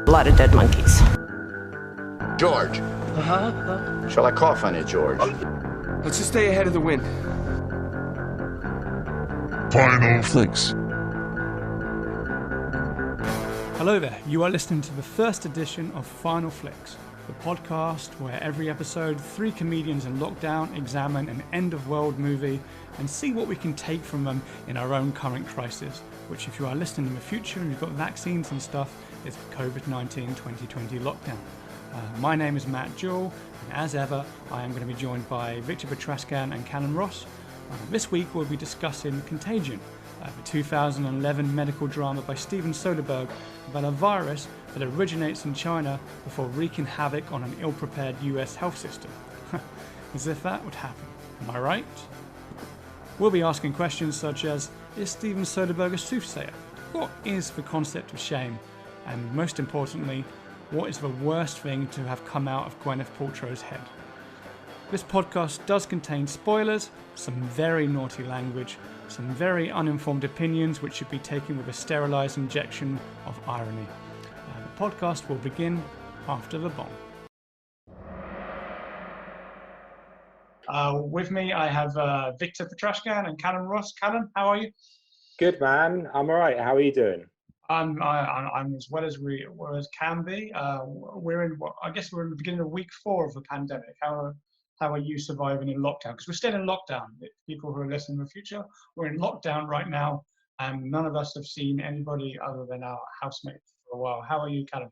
A lot of dead monkeys. George. Shall I cough on you, George? Let's just stay ahead of the wind. Final Flicks. Hello there, you are listening to the first edition of Final Flicks, the podcast where every episode 3 comedians in lockdown examine an end-of-world movie and see what we can take from them in our own current crisis, which if you are listening in the future and you've got vaccines and stuff, is the COVID-19 2020 lockdown. My name is Matt Jewell, and as ever, I am going to be joined by Victor Petrascan and Callum Ross. This week we'll be discussing Contagion, the 2011 medical drama by Steven Soderbergh about a virus that originates in China before wreaking havoc on an ill-prepared US health system. As if that would happen, am I right? We'll be asking questions such as, is Steven Soderbergh a soothsayer? What is the concept of shame? And most importantly, what is the worst thing to have come out of Gwyneth Paltrow's head? This podcast does contain spoilers, some very naughty language, some very uninformed opinions which should be taken with a sterilised injection of irony. The podcast will begin after the bomb. With me I have Victor Petrascan and Callum Ross. Callum, how are you? Good, man. I'm all right. How are you doing? I'm as well as we can be. We're in the beginning of week 4 of the pandemic. How are you surviving in lockdown? Because we're still in lockdown. People who are listening in the future, we're in lockdown right now, and none of us have seen anybody other than our housemates for a while. How are you, Callum?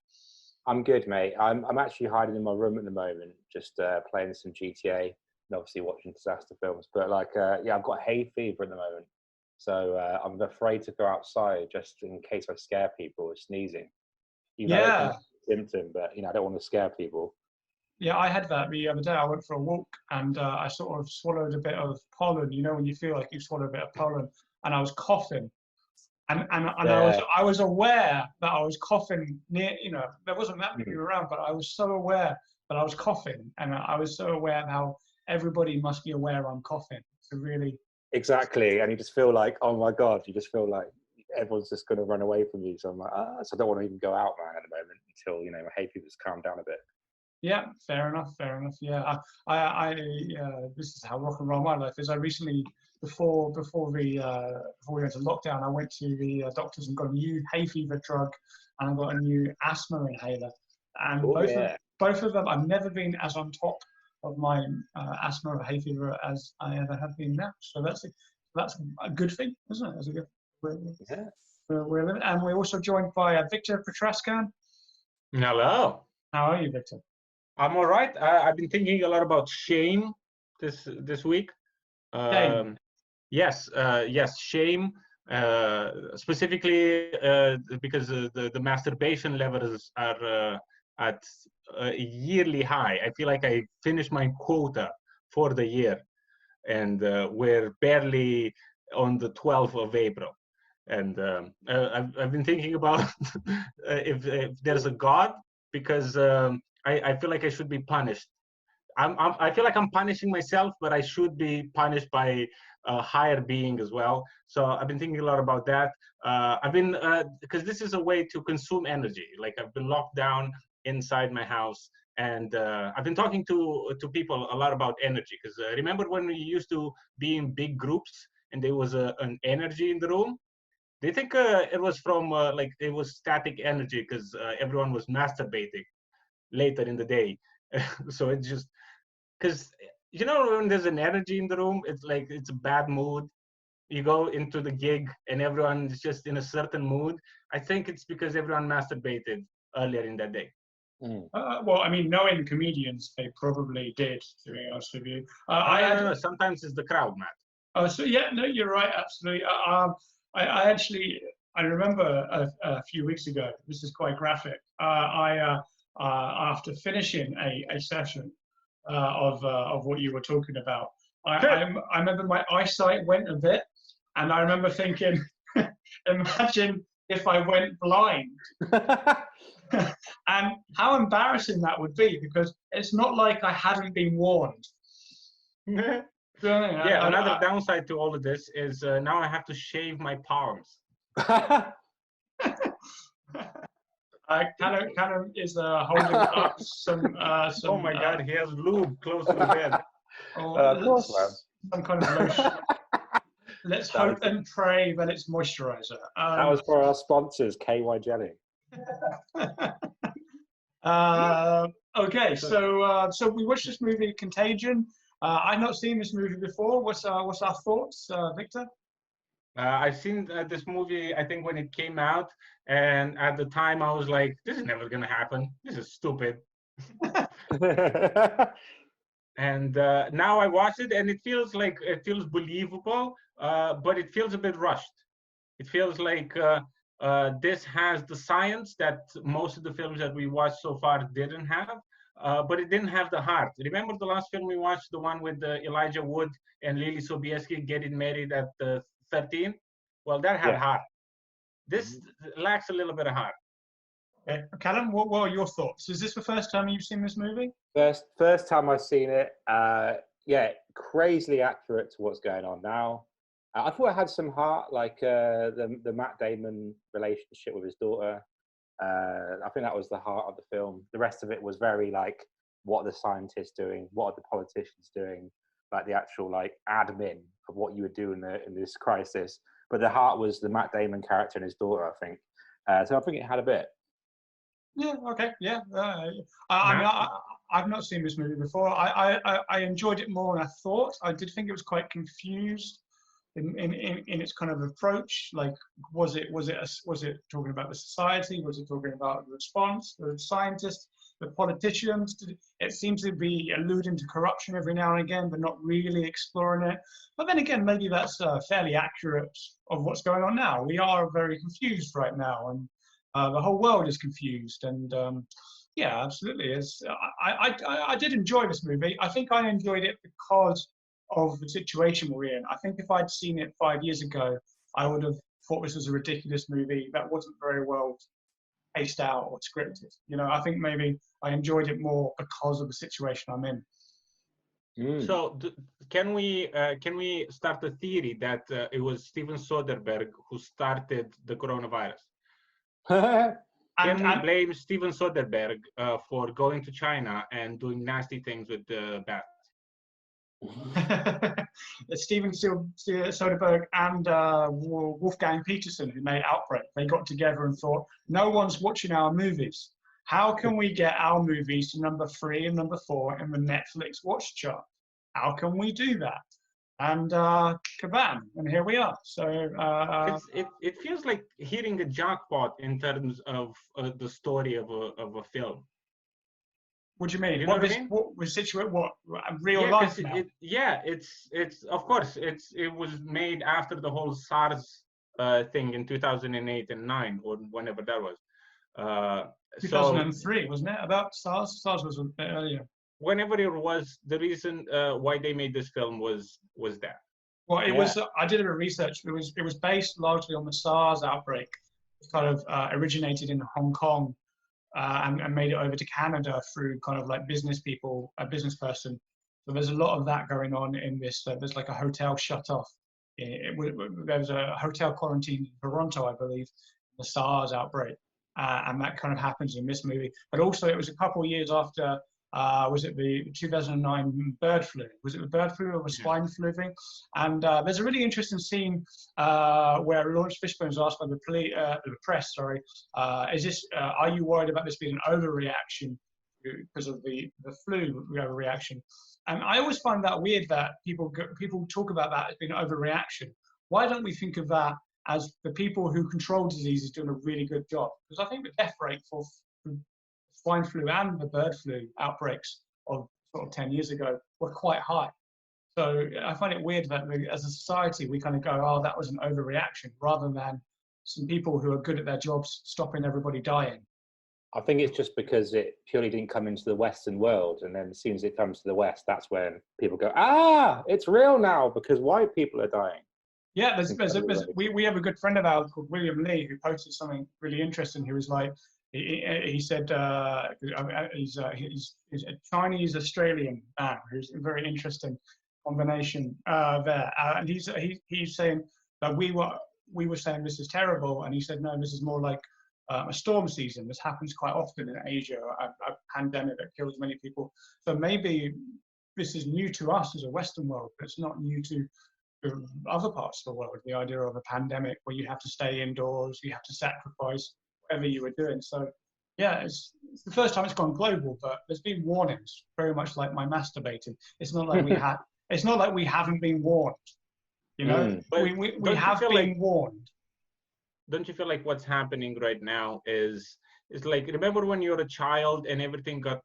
I'm good, mate. I'm actually hiding in my room at the moment, just playing some GTA and obviously watching disaster films. But I've got hay fever at the moment, so I'm afraid to go outside just in case I scare people with sneezing. It's a symptom, but I don't want to scare people. Yeah, I had that the other day. I went for a walk and I sort of swallowed a bit of pollen. You know, when you feel like you swallowed a bit of pollen, and I was coughing, and I was aware that I was coughing near. There wasn't that many around, but I was so aware that I was coughing, and I was so aware of how everybody must be aware I'm coughing. So really, exactly, and you just feel like, oh my god, you just feel like everyone's just going to run away from you. So I'm like, so I don't want to even go out, man, at the moment until my hay fever's calmed down a bit. Yeah, fair enough. Yeah, I this is how rock and roll my life is. I recently, before we went to lockdown, I went to the doctors and got a new hay fever drug, and I got a new asthma inhaler. And both of them, I've never been as on top of my asthma or hay fever as I ever have been now. So that's a good thing, isn't it? That's a good. We're living, and we're also joined by Victor Petrascan. Hello. How are you, Victor? I'm all right. I've been thinking a lot about shame this week. Shame. Yes, shame. Specifically because the masturbation levels are at a yearly high. I feel like I finished my quota for the year, and we're barely on the 12th of April. And I've been thinking about if there's a God, because I feel like I should be punished. I feel like I'm punishing myself, but I should be punished by a higher being as well. So I've been thinking a lot about that. Because this is a way to consume energy. Like, I've been locked down inside my house, and I've been talking to people a lot about energy. Because remember when we used to be in big groups and there was an energy in the room? They think it was from it was static energy because everyone was masturbating later in the day. So it's just because when there's an energy in the room, it's like it's a bad mood. You go into the gig and everyone is just in a certain mood. I think it's because everyone masturbated earlier in that day. Well, I mean, knowing comedians, they probably did, to be honest with you. I don't know. Sometimes it's the crowd, Matt. Oh, so yeah, no, you're right, absolutely. I remember a few weeks ago, this is quite graphic, after finishing a session of what you were talking about, I remember my eyesight went a bit, and I remember thinking, imagine if I went blind. And how embarrassing that would be, because it's not like I hadn't been warned. Another downside to all of this is now I have to shave my palms. Callum is holding up some. Oh my God, he has lube close to the bed. Of course, man. Some kind of lotion. Let's hope and pray that it's moisturizer. That was for our sponsors, KY Jelly. Okay, so we watched this movie, Contagion. I've not seen this movie before. What's our thoughts, Victor? I've seen this movie, I think, when it came out, and at the time I was like, this is never gonna happen. This is stupid. And now I watch it, and it feels believable, but it feels a bit rushed. It feels like this has the science that most of the films that we watched so far didn't have, but it didn't have the heart. Remember the last film we watched, the one with Elijah Wood and Lily Sobieski getting married at 13? Well, that had heart. This lacks a little bit of heart. Okay. Callum, what are your thoughts? Is this the first time you've seen this movie? First time I've seen it. Crazily accurate to what's going on now. I thought it had some heart, like the Matt Damon relationship with his daughter. I think that was the heart of the film. The rest of it was very like, what are the scientists doing? What are the politicians doing? Like the actual like admin of what you would do in this crisis. But the heart was the Matt Damon character and his daughter, I think. So I think it had a bit. Yeah. Okay. Yeah. I mean, I've not seen this movie before. I enjoyed it more than I thought. I did think it was quite confused in its kind of approach. Like, was it talking about the society? Was it talking about the response, the scientists, the politicians? It seems to be alluding to corruption every now and again, but not really exploring it. But then again, maybe that's fairly accurate of what's going on now. We are very confused right now, and the whole world is confused. And yeah, absolutely. I did enjoy this movie. I think I enjoyed it because of the situation we're in. I think if I'd seen it 5 years ago, I would have thought this was a ridiculous movie that wasn't very well paced out or scripted. You know, I think maybe I enjoyed it more because of the situation I'm in. So can we start a theory that it was Steven Soderbergh who started the coronavirus? Can we blame Steven Soderbergh for going to China and doing nasty things with the bats? Steven Soderbergh and Wolfgang Peterson, who made Outbreak, they got together and thought, no one's watching our movies. How can we get our movies to number 3 and number 4 in the Netflix watch chart? How can we do that? And kabam, and here we are. So it feels like hitting a jackpot in terms of the story of a film. What do you mean? You know what I mean? What was real life now? It's of course it was made after the whole SARS thing in 2008 and 9 or whenever that was. 2003, wasn't it? About SARS. SARS was a bit earlier. Whenever it was, the reason why they made this film was that. Well, it was. I did a bit of research. It was based largely on the SARS outbreak. It kind of originated in Hong Kong. And made it over to Canada through kind of like business people, a business person. So there's a lot of that going on in this. There's like a hotel shut off. There was a hotel quarantine in Toronto, I believe, the SARS outbreak. And that kind of happens in this movie. But also it was a couple of years after, was it the 2009 bird flu? Was it the bird flu or the swine flu thing? And there's a really interesting scene where Lawrence Fishburne is asked by the press, is this, are you worried about this being an overreaction because of the flu overreaction? And I always find that weird that people talk about that as being an overreaction. Why don't we think of that as the people who control diseases doing a really good job? Because I think the death rate for swine flu and the bird flu outbreaks of sort of 10 years ago were quite high. So I find it weird that as a society, we kind of go, oh, that was an overreaction, rather than some people who are good at their jobs stopping everybody dying. I think it's just because it purely didn't come into the Western world. And then as soon as it comes to the West, that's when people go, it's real now because white people are dying. Yeah, we have a good friend of ours called William Lee who posted something really interesting. He was like, he said he's a Chinese Australian man who's a very interesting combination there. And he's saying that we were saying this is terrible, and he said no, this is more like a storm season. This happens quite often in Asia, a pandemic that kills many people. So maybe this is new to us as a Western world, but it's not new to other parts of the world. The idea of a pandemic where you have to stay indoors, you have to sacrifice whatever you were doing. So yeah, it's the first time it's gone global, but there's been warnings, very much like my masturbating. It's not like it's not like we haven't been warned. You know, we have been warned. Don't you feel like what's happening right now is like, remember when you were a child and everything got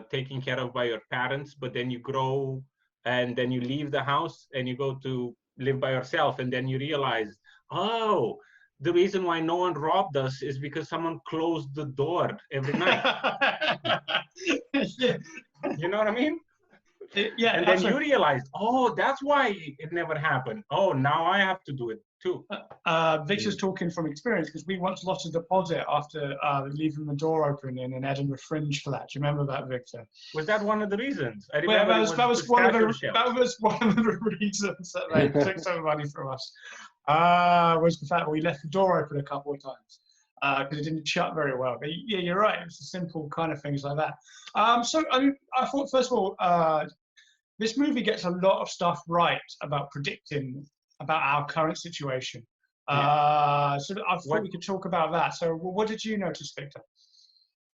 taken care of by your parents, but then you grow and then you leave the house and you go to live by yourself, and then you realize, oh, the reason why no one robbed us is because someone closed the door every night. Yeah. You know what I mean? Yeah, and then you realize, oh, that's why it never happened. Oh, now I have to do it too. Victor's talking from experience, because we once lost a deposit after leaving the door open in an Edinburgh Fringe flat. Do you remember that, Victor? Was that one of the reasons? I Well, remember that was one of the reasons that they took some money from us. Was the fact that we left the door open a couple of times because it didn't shut very well. But yeah, you're right. It's the simple kind of things like that. So I thought, first of all, this movie gets a lot of stuff right about predicting about our current situation. So I thought we could talk about that. So what did you notice, Victor?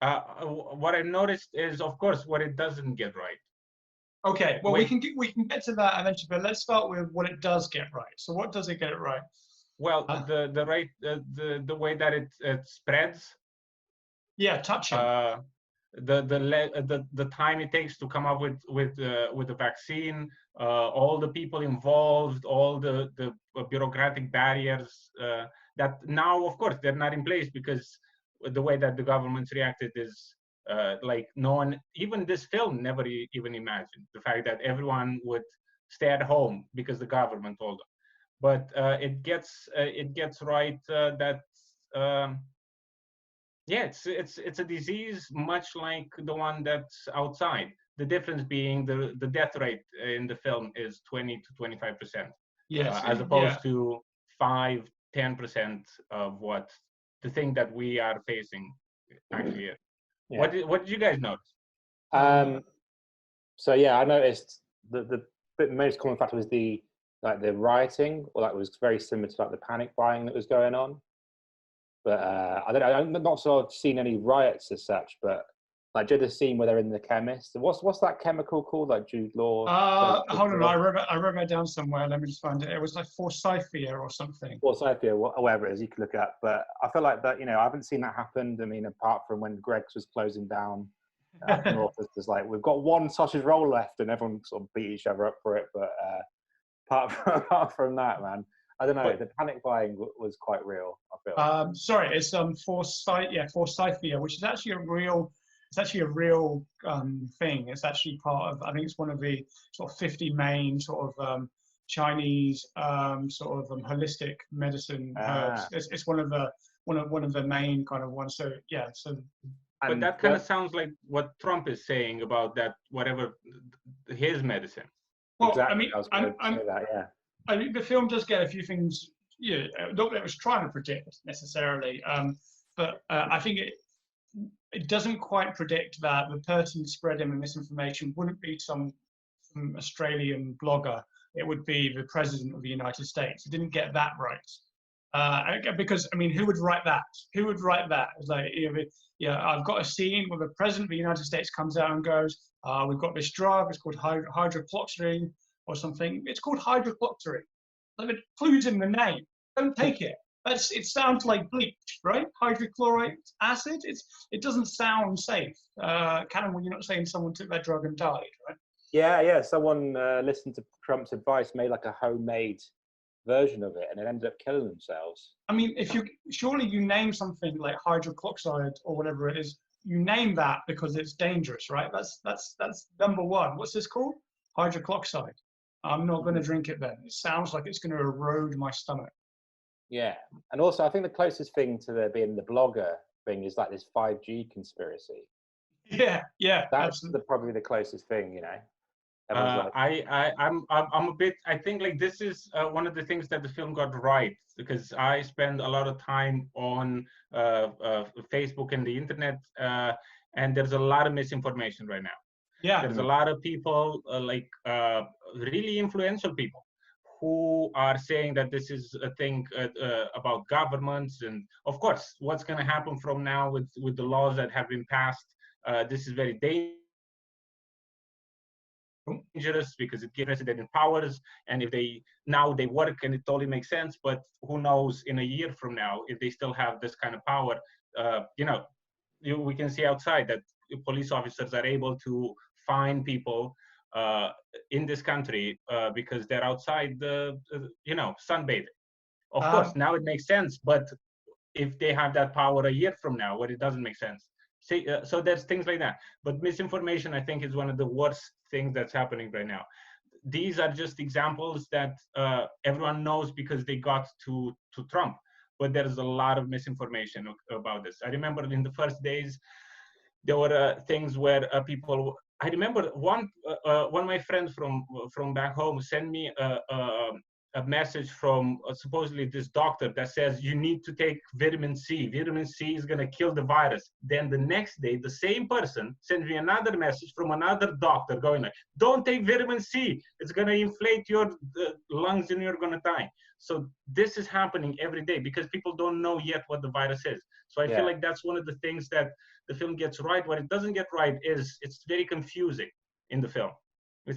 What I noticed is, of course, what it doesn't get right. Okay, well, we can get to that eventually, but let's start with what it does get right. So what does it get right? Well, the way that it spreads. Yeah, touching. The time it takes to come up with the vaccine, all the people involved, all the bureaucratic barriers that now, of course, they're not in place, because the way that the government's reacted is like no one, even this film never even imagined the fact that everyone would stay at home because the government told them. But it gets right that it's a disease much like the one that's outside. The difference being the death rate in the film is 20 to 25%. Yes, as opposed to 5-10% of what the thing that we are facing actually is. Yeah. What did you guys notice? So yeah, I noticed the most common factor was the rioting, or that was very similar to like the panic buying that was going on. But I'm not sure I've seen any riots as such, but like did the scene where they're in the chemist. What's that chemical called? Like Jude Law. Hold on, I wrote that down somewhere. Let me just find it. It was like Forsythia or something. Forsythia, whatever it is, you can look it up. But I feel like that, I haven't seen that happen. I mean, apart from when Greg's was closing down up north, it's like we've got one sausage roll left, and everyone sort of beat each other up for it. But apart from that, man, I don't know. The panic buying was quite real, I feel. Sorry, it's Forsythia, which is actually a real. It's actually a real thing. It's actually part of. I think it's one of the sort of 50 main sort of Chinese sort of holistic medicine herbs. It's one of the main kind of ones. So yeah. So. But that kind of sounds like what Trump is saying about that, whatever his medicine. Well, exactly. I mean, I was going to say that, yeah. I think the film does get a few things, not that it was trying to predict necessarily, but I think it doesn't quite predict that the person spreading the misinformation wouldn't be some Australian blogger. It would be the president of the United States. It didn't get that right. Because, I mean, who would write that? Who would write that? It's like, I've got a scene where the president of the United States comes out and goes, we've got this drug, it's called hydrochloroquine or something. It's called hydrochloroquine. Like, it includes in the name. Don't take it. It sounds like bleach, right? Hydrochloric acid. It doesn't sound safe. Callum, when you're not saying someone took that drug and died, right? Yeah. Someone listened to Trump's advice, made like a homemade version of it, and it ended up killing themselves. I mean, surely you name something like hydrochloroquine or whatever it is, you name that because it's dangerous, right? That's number one. What's this called? Hydrochloroquine. I'm not going to drink it then. It sounds like it's going to erode my stomach. Yeah, and also I think the closest thing to there being the blogger thing is like this 5G conspiracy. Yeah, That's probably the closest thing, I'm a bit. I think like this is one of the things that the film got right, because I spend a lot of time on Facebook and the internet, and there's a lot of misinformation right now. Yeah, there's a lot of people really influential people who are saying that this is a thing about governments, and of course, what's going to happen from now with the laws that have been passed. This is very dangerous because it gives president powers, and if they work and it totally makes sense, but who knows in a year from now if they still have this kind of power. We can see outside that police officers are able to fine people in this country because they're outside sunbathing. Of course, now it makes sense, but if they have that power a year from now, it doesn't make sense. So there's things like that. But misinformation, I think, is one of the worst things that's happening right now. These are just examples that everyone knows because they got to Trump. But there's a lot of misinformation about this. I remember in the first days, there were things where people. I remember one of my friends from back home sent me a message from supposedly this doctor that says you need to take vitamin C. Vitamin C is going to kill the virus. Then the next day, the same person sends me another message from another doctor going like, don't take vitamin C. It's going to inflate your lungs and you're going to die. So this is happening every day because people don't know yet what the virus is. So I feel like that's one of the things that the film gets right. What it doesn't get right is it's very confusing in the film. If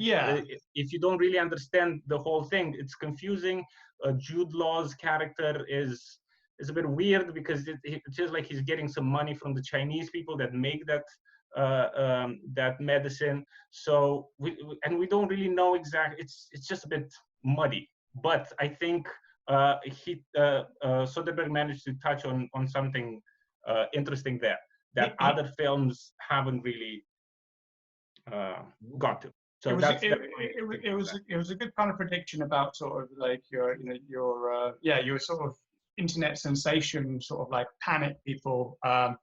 you don't really understand the whole thing, it's confusing. Jude Law's character is a bit weird because it feels like he's getting some money from the Chinese people that make that medicine. So we don't really know exactly. It's just a bit muddy. But I think Soderbergh managed to touch on something interesting there that other films haven't really got to. So it was a good kind of prediction about sort of like your sort of internet sensation, sort of like panic people. But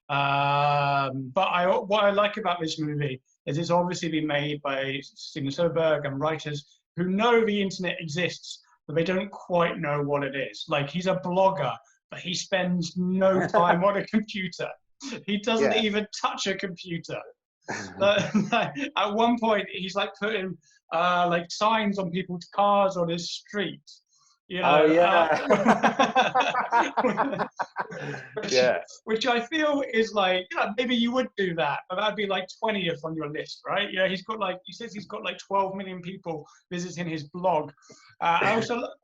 what I like about this movie is it's obviously been made by Steven Soderbergh and writers who know the internet exists, but they don't quite know what it is. Like, he's a blogger, but he spends no time on a computer. He doesn't even touch a computer. At one point, he's like putting like signs on people's cars on his street. Which I feel is like, maybe you would do that, but that'd be like 20th on your list, right? He says he's got like 12 million people visiting his blog. I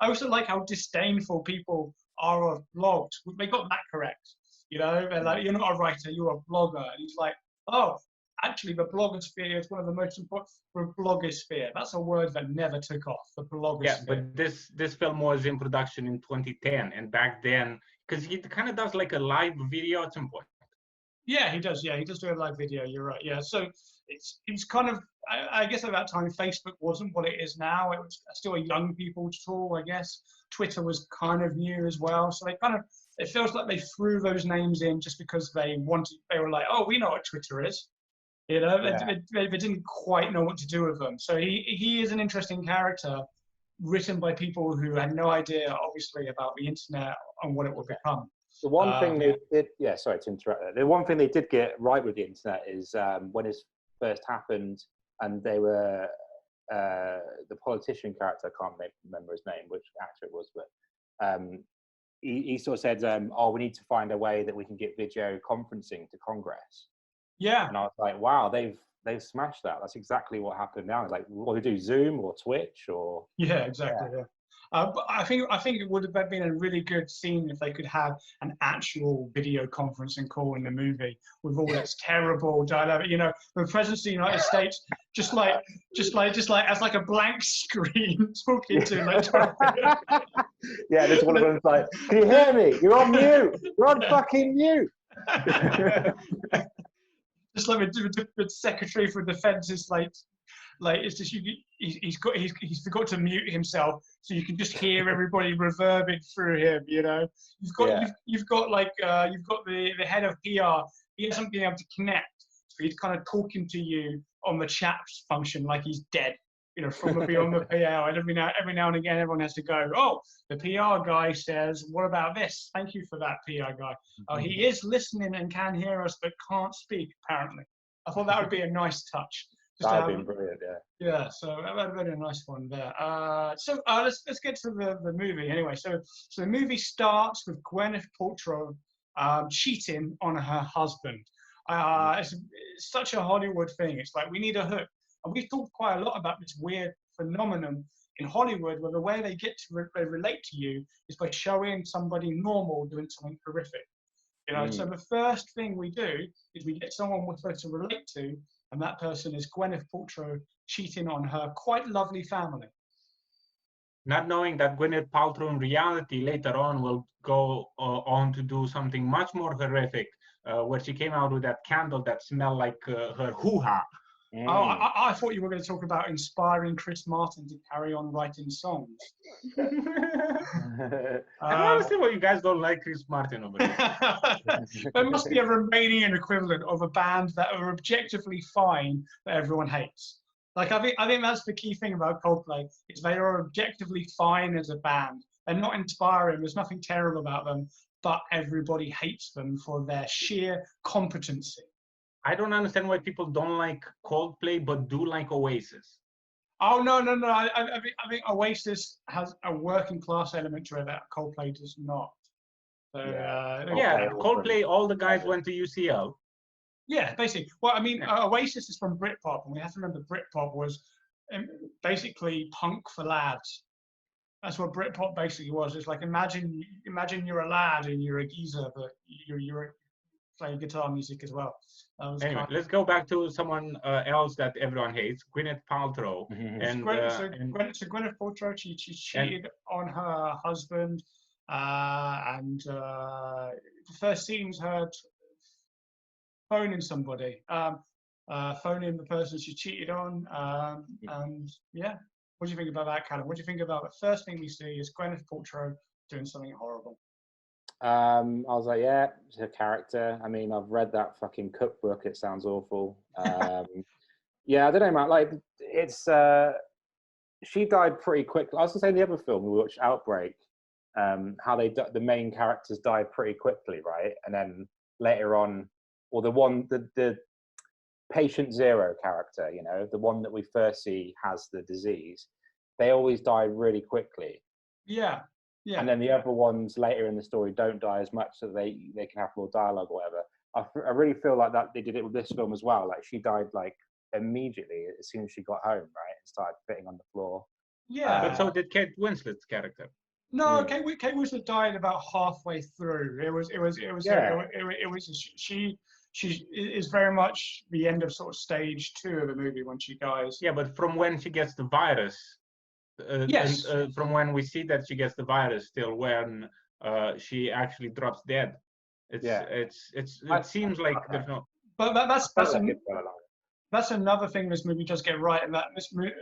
also like how disdainful people are of blogs. They got that correct. They're like, you're not a writer, you're a blogger. And he's like, oh, actually, the blogosphere is one of the most important for blogosphere. That's a word that never took off, the blogosphere. Yeah, but this film was in production in 2010, and back then, because he kind of does like a live video at some point. Yeah, he does. Yeah, he does do a live video. You're right. Yeah, so it's kind of, I guess at that time, Facebook wasn't what it is now. It was still a young people's tool, I guess. Twitter was kind of new as well. So it feels like they threw those names in just because they were like, oh, we know what Twitter is. They didn't quite know what to do with them. So he is an interesting character written by people who had no idea, obviously, about the internet and what it would become. The one thing they did, sorry to interrupt. The one thing they did get right with the internet is when it first happened, and they were the politician character. I can't remember his name, which actor it was, but he sort of said, we need to find a way that we can get video conferencing to Congress. Yeah. And I was like, wow, they've smashed that. That's exactly what happened now. It's like, what do we do, Zoom or Twitch or? Yeah, exactly. Yeah. But I think it would have been a really good scene if they could have an actual video conferencing call in the movie with all its terrible dialogue. The President of the United States just like as like a blank screen talking to like. Yeah, this one of them's like, can you hear me? You're on mute. You're on fucking mute. Just like the Secretary for Defense is like it's just he's forgot to mute himself, so you can just hear everybody reverbing through him. You've got the head of PR. He hasn't been able to connect, so he's kind of talking to you on the chat function like he's dead, from beyond the PL. And every now and again, everyone has to go, oh, the PR guy says, what about this? Thank you for that, PR guy. Oh, he is listening and can hear us, but can't speak, apparently. I thought that would be a nice touch. That would have been brilliant, yeah. Yeah, so that would have been a nice one there. So let's get to the movie anyway. So the movie starts with Gwyneth Paltrow cheating on her husband. It's such a Hollywood thing. It's like we need a hook. And we've talked quite a lot about this weird phenomenon in Hollywood where the way they get to relate to you is by showing somebody normal doing something horrific. So the first thing we do is we get someone we're supposed to relate to, and that person is Gwyneth Paltrow cheating on her quite lovely family. Not knowing that Gwyneth Paltrow in reality later on will go on to do something much more horrific, where she came out with that candle that smelled like her hoo-ha. Oh, I thought you were going to talk about inspiring Chris Martin to carry on writing songs. I don't understand why you guys don't like Chris Martin over here. There must be a Romanian equivalent of a band that are objectively fine that everyone hates. Like I think that's the key thing about Coldplay is they are objectively fine as a band. They're not inspiring. There's nothing terrible about them, but everybody hates them for their sheer competency. I don't understand why people don't like Coldplay but do like Oasis. Oh no! I think Oasis has a working class element to it that Coldplay does not. So, Coldplay. All the guys went to UCL. Yeah, basically. Well, I mean, Oasis is from Britpop, and we have to remember Britpop was basically punk for lads. That's what Britpop basically was. It's like imagine you're a lad and you're a geezer, but you're playing guitar music as well. Anyway, let's go back to someone else that everyone hates, Gwyneth Paltrow. So Gwyneth Paltrow, she cheated on her husband, and the first scene's her phoning somebody, phoning the person she cheated on, and yeah. What do you think about that, Callum? What do you think about the first thing we see is Gwyneth Paltrow doing something horrible? I was like, yeah, it's her character. I mean, I've read that fucking cookbook. It sounds awful. Yeah, I don't know, man. Like, it's she died pretty quickly. I was gonna say in the other film we watched, Outbreak, how the main characters died pretty quickly, right? And then later on, or the patient zero character, the one that we first see has the disease, they always die really quickly. Yeah. Yeah. And then the other ones later in the story don't die as much, so they can have more dialogue or whatever. I really feel like that they did it with this film as well. Like she died like immediately as soon as she got home, right? And started fitting on the floor. Yeah. But so did Kate Winslet's character. No, Kate Winslet died about halfway through. She is very much the end of sort of stage 2 of the movie when she dies. Yeah, but from when she gets the virus. Yes. And, from when we see that she gets the virus till when she actually drops dead. It seems like there's no. But that's another thing this movie does get right, and that this movie,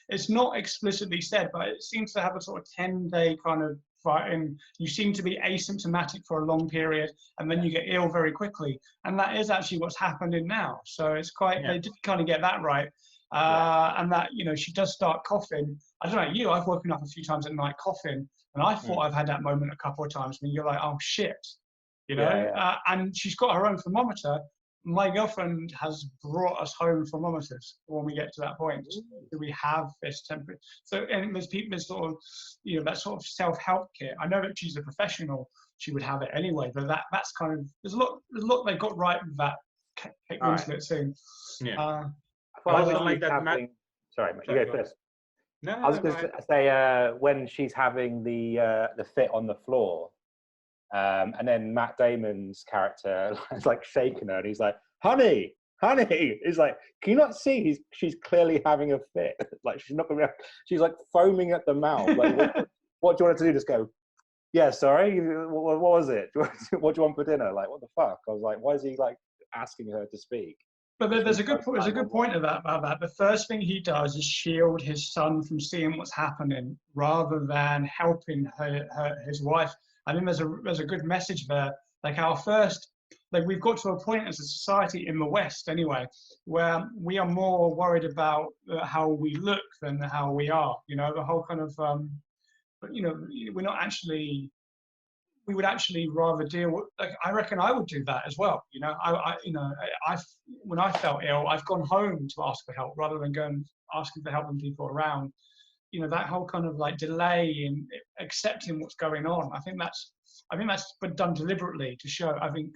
it's not explicitly said, but it seems to have a sort of 10-day kind of fight, and you seem to be asymptomatic for a long period, and then you get ill very quickly, and that is actually what's happening now. So it's quite they did kind of get that right. And that, she does start coughing. I don't know, I've woken up a few times at night coughing, and I thought I've had that moment a couple of times when you're like, oh shit, and she's got her own thermometer. My girlfriend has brought us home thermometers when we get to that point. Do we have this temperature? So, and there's people, there's sort of, that sort of self-help kit. I know that she's a professional, she would have it anyway, but that's kind of, there's a lot they got right with that Kate Winslet thing. Yeah. I was like that. Sorry, you go first. No, I was going to say when she's having the fit on the floor, and then Matt Damon's character is like shaking her, and he's like, "Honey." He's like, "Can you not see? She's clearly having a fit. Like she's not going to. She's like foaming at the mouth. Like, what do you want her to do? Just go, yeah, sorry. What was it? What do you want for dinner? Like, what the fuck?" I was like, why is he like asking her to speak? But there's a good point about that. The first thing he does is shield his son from seeing what's happening, rather than helping his wife. I think there's a good message there. Like our first like we've got to a point as a society in the West anyway, where we are more worried about how we look than how we are. You know, the whole kind of, but you know, we're not actually. We would actually rather deal with. Like, I reckon I would do that as well. You know, when I felt ill, I've gone home to ask for help rather than going asking for help from people around. You know, that whole kind of like delay in accepting what's going on. I think that's been done deliberately to show. I think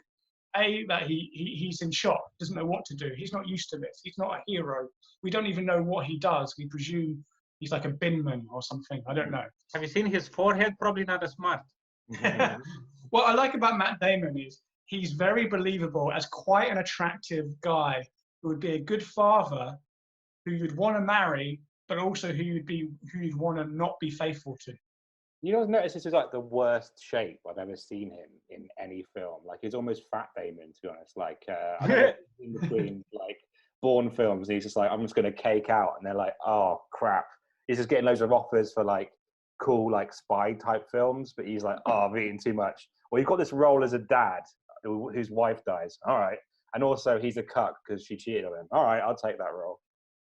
that he's in shock, doesn't know what to do. He's not used to this. He's not a hero. We don't even know what he does. We presume he's like a binman or something. I don't know. Have you seen his forehead? Probably not as smart. What I like about Matt Damon is he's very believable as quite an attractive guy who would be a good father, who you'd want to marry, but also who you'd want to not be faithful to. You know, I've noticed this is like the worst shape I've ever seen him in any film. Like, he's almost Fat Damon, to be honest. Like, I know in between like Bourne films, he's just like, I'm just going to cake out, and they're like, oh crap. He's just getting loads of offers for like cool like spy type films, but he's like, oh, I've eaten too much. Well, you've got this role as a dad whose wife dies. All right. And also he's a cuck because she cheated on him. All right, I'll take that role.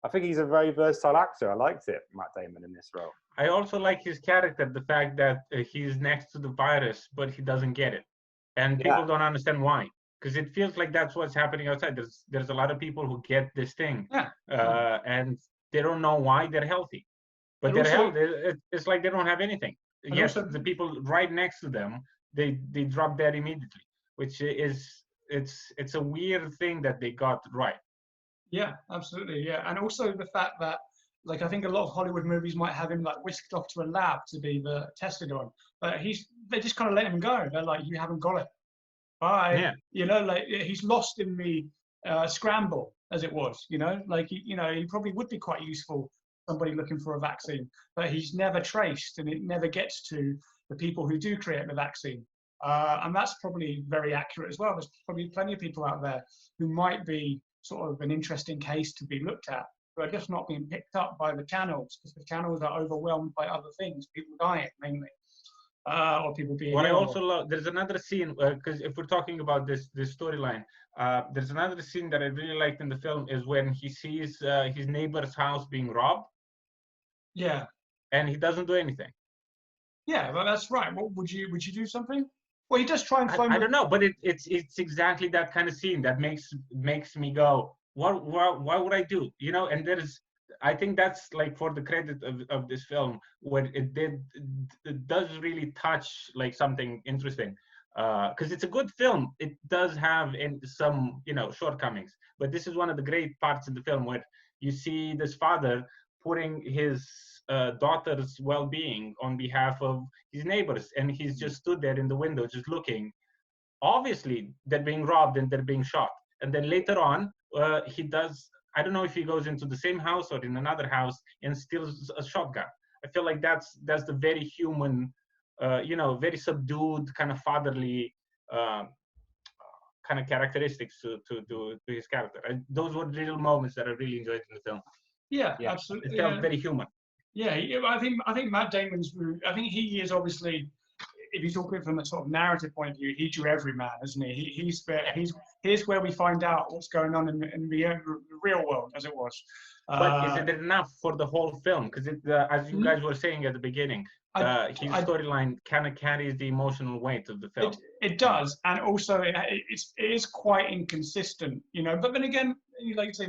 I think he's a very versatile actor. I liked it, Matt Damon, in this role. I also like his character, the fact that he's next to the virus, but he doesn't get it. And people don't understand why. Because it feels like that's what's happening outside. There's a lot of people who get this thing. And they don't know why they're healthy. But they're healthy. It's like they don't have anything. Yes, the people right next to them, they drop dead immediately, which is, it's a weird thing that they got right. Yeah, absolutely. Yeah. And also the fact that, like, I think a lot of Hollywood movies might have him like whisked off to a lab to be tested on, but they just kind of let him go. They're like, you haven't got it. Bye. Yeah. You know, like he's lost in the scramble, as it was, you know, like, you know, he probably would be quite useful, somebody looking for a vaccine, but he's never traced, and it never gets to the people who do create the vaccine. And that's probably very accurate as well. There's probably plenty of people out there who might be sort of an interesting case to be looked at, but are just not being picked up by the channels, because the channels are overwhelmed by other things, people dying mainly, or people being What I also love, there's another scene, because if we're talking about this storyline, there's another scene that I really liked in the film is when he sees his neighbor's house being robbed. Yeah. And he doesn't do anything. Yeah, well, that's right. What would you do something? Well, he does try and find. I don't know, but it's exactly that kind of scene that makes me go, why would I do? You know, and I think that's like for the credit of this film, where it does really touch like something interesting, because it's a good film. It does have some, you know, shortcomings, but this is one of the great parts of the film where you see this father putting his daughter's well-being on behalf of his neighbors, and he's just stood there in the window just looking. Obviously they're being robbed and they're being shot, and then later on he does, I don't know if he goes into the same house or in another house and steals a shotgun. I feel like that's the very human, you know, very subdued kind of fatherly kind of characteristics to his character. And those were little moments that I really enjoyed in the film. Yeah, absolutely. It felt very human. Yeah, I think Matt Damon's. I think he is obviously, if you talk from a sort of narrative point of view, he drew every man, isn't he? Here's where we find out what's going on in the real world, as it was. But is it enough for the whole film? Because as you guys were saying at the beginning, his storyline kind of carries the emotional weight of the film. It does, and also it is quite inconsistent, you know. But then again, like you say,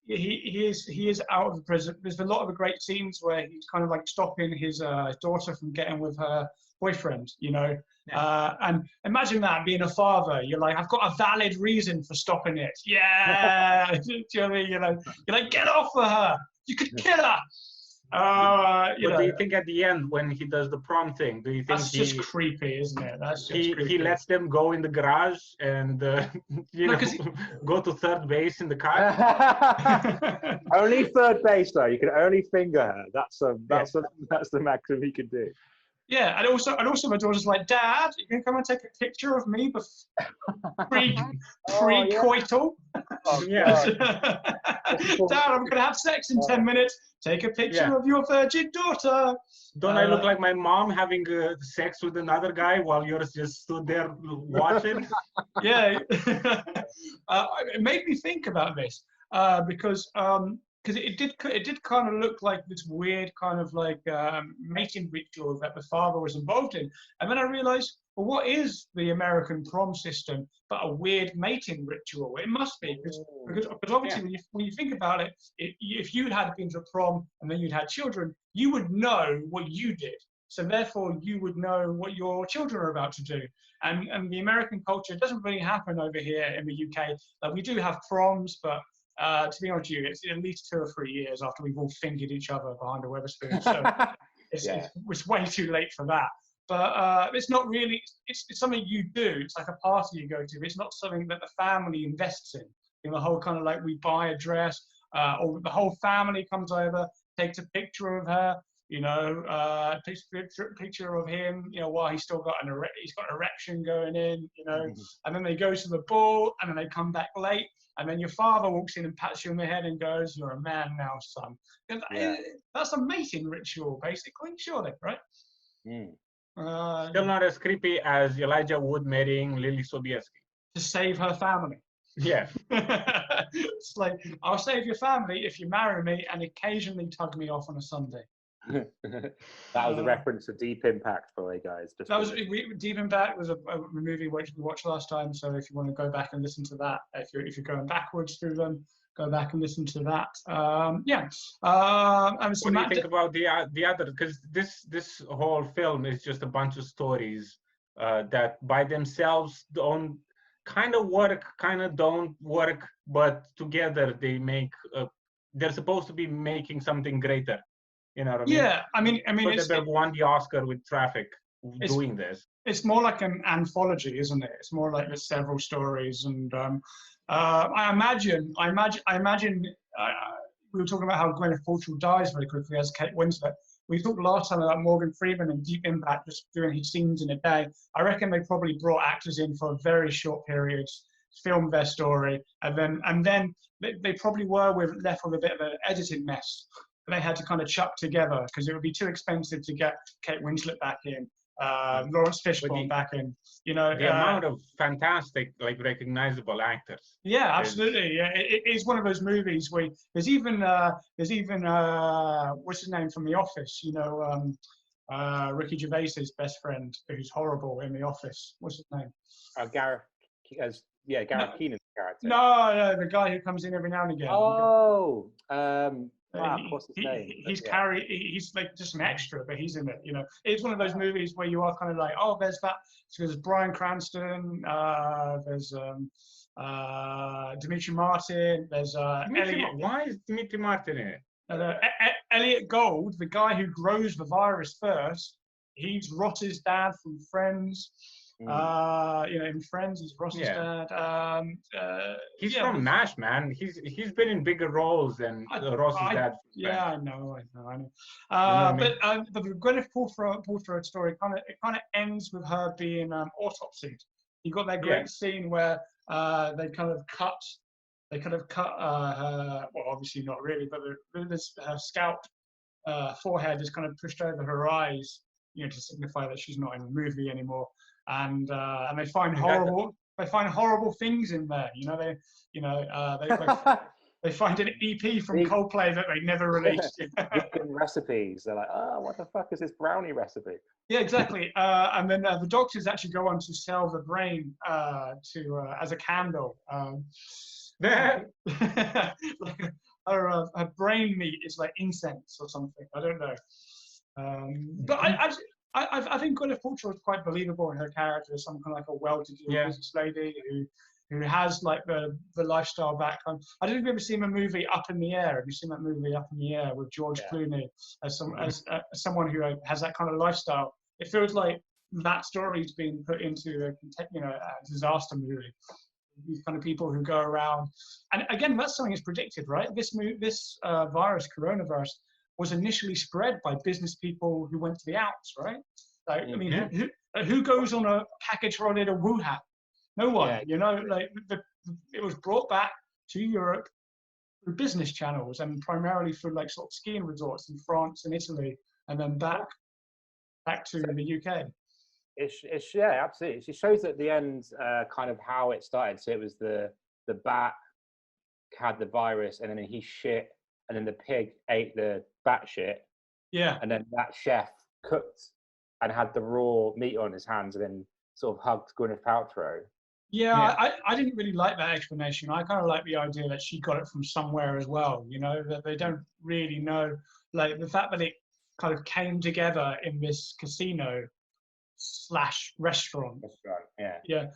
he is out of the prison. There's a lot of great scenes where he's kind of like stopping his daughter from getting with her boyfriend, you know. Yeah. And imagine that, being a father, you're like, I've got a valid reason for stopping it. Yeah. Do you know what I mean? You're like, get off of her. You could kill her. Do you think at the end when he does the prom thing, do you think that's just creepy, isn't it? That's just creepy. He lets them go in the garage and go to third base in the car? Only third base though. You can only finger her. That's the maximum he could do. Yeah, and also my daughter's like, Dad, you can come and take a picture of me pre-coital. Oh, yeah. Dad, I'm going to have sex in 10 minutes. take a picture of your virgin daughter. Don't I look like my mom having sex with another guy while yours just stood there watching? Yeah. It made me think about this because it did kind of look like this weird kind of like mating ritual that the father was involved in, and then I realized, well, what is the American prom system but a weird mating ritual? It must be, because obviously when you think about it, if you had been to a prom and then you'd had children, you would know what you did. So therefore, you would know what your children are about to do. And the American culture doesn't really happen over here in the UK. We do have proms, but to be honest with you, it's at least 2 or 3 years after we've all fingered each other behind a Wetherspoon. So it's way too late for that. But it's not really, it's something you do. It's like a party you go to. It's not something that the family invests in. You know, the whole kind of like, we buy a dress, or the whole family comes over, takes a picture of her, you know, takes a picture of him, you know, while he's still got an erection going in, you know, and then they go to the ball, and then they come back late, and then your father walks in and pats you on the head and goes, "You're a man now, son." That's a mating ritual, basically, surely, right? Still not as creepy as Elijah Wood marrying Lily Sobieski. To save her family. Yeah. It's like, I'll save your family if you marry me and occasionally tug me off on a Sunday. That was a reference to Deep Impact, by the way, guys. Deep Impact was a movie which we watched last time. So if you want to go back and listen to that, if you're going backwards through them, go back and listen to that. What do you think about the other? Because this whole film is just a bunch of stories that by themselves don't kind of work, kind of don't work, but together they make. They're supposed to be making something greater. You know what I mean? Yeah, I mean, Soderbergh won the Oscar with Traffic doing this. It's more like an anthology, isn't it? It's more like there's several stories, and I imagine. We were talking about how Gwyneth Paltrow dies very quickly as Kate Winslet. We talked last time about Morgan Freeman and Deep Impact just doing his scenes in a day. I reckon they probably brought actors in for very short periods, filmed their story, and then they probably were left with a bit of an editing mess. They had to kind of chuck together because it would be too expensive to get Kate Winslet back in, Lawrence Fishburne back in. You know, the amount of fantastic, like, recognizable actors. Yeah, absolutely. Yeah, it is one of those movies where there's even what's his name from The Office? You know, Ricky Gervais's best friend, who's horrible in The Office. What's his name? Gareth Keenan's character. No, the guy who comes in every now and again. Oh. What's his name? He's like just an extra, but he's in it. You know, it's one of those movies where you are kind of like, oh, there's that. So there's Bryan Cranston. There's Dimitri Martin. There's Elliot. Why is Dimitri Martin in it? Elliot Gould, the guy who grows the virus first. He's Ross's dad from Friends. You know, in Friends, he's Ross's dad. He's from MASH, man. He's been in bigger roles than Ross's dad. Yeah, I know. But the Gwyneth Paltrow story kind of ends with her being autopsied. You got that great scene where they kind of cut her. Well, obviously not really, but there's her scalp forehead is kind of pushed over her eyes, you know, to signify that she's not in the movie anymore. And they find horrible things in there. You know, they find an EP from Coldplay that they never released. Recipes. They're like, oh, what the fuck is this brownie recipe? Yeah, exactly. And then the doctors actually go on to sell the brain as a candle. Like her brain meat is like incense or something. I don't know. But I think Gwyneth Paltrow is quite believable in her character as some kind of like a well-to-do business lady who has like the lifestyle background. I don't know if you've ever seen the movie Up in the Air. Have you seen that movie Up in the Air with George Clooney as someone who has that kind of lifestyle? It feels like that story is being put into a disaster movie. These kind of people who go around, and again, that's something that's predicted, right? This virus, coronavirus, was initially spread by business people who went to the Alps, right? Like, I mean, who goes on a package holiday to Wuhan? No one. You know, like it was brought back to Europe through business channels and primarily through like sort of skiing resorts in France and Italy, and then back to the UK. It's yeah, absolutely. It shows at the end kind of how it started. So it was the bat had the virus, and then he shit, and then the pig ate the bat shit. Yeah. And then that chef cooked and had the raw meat on his hands, and then sort of hugged Gwyneth Paltrow. Yeah, I didn't really like that explanation. I kind of like the idea that she got it from somewhere as well, you know, that they don't really know, like the fact that it kind of came together in this casino / restaurant. Yeah.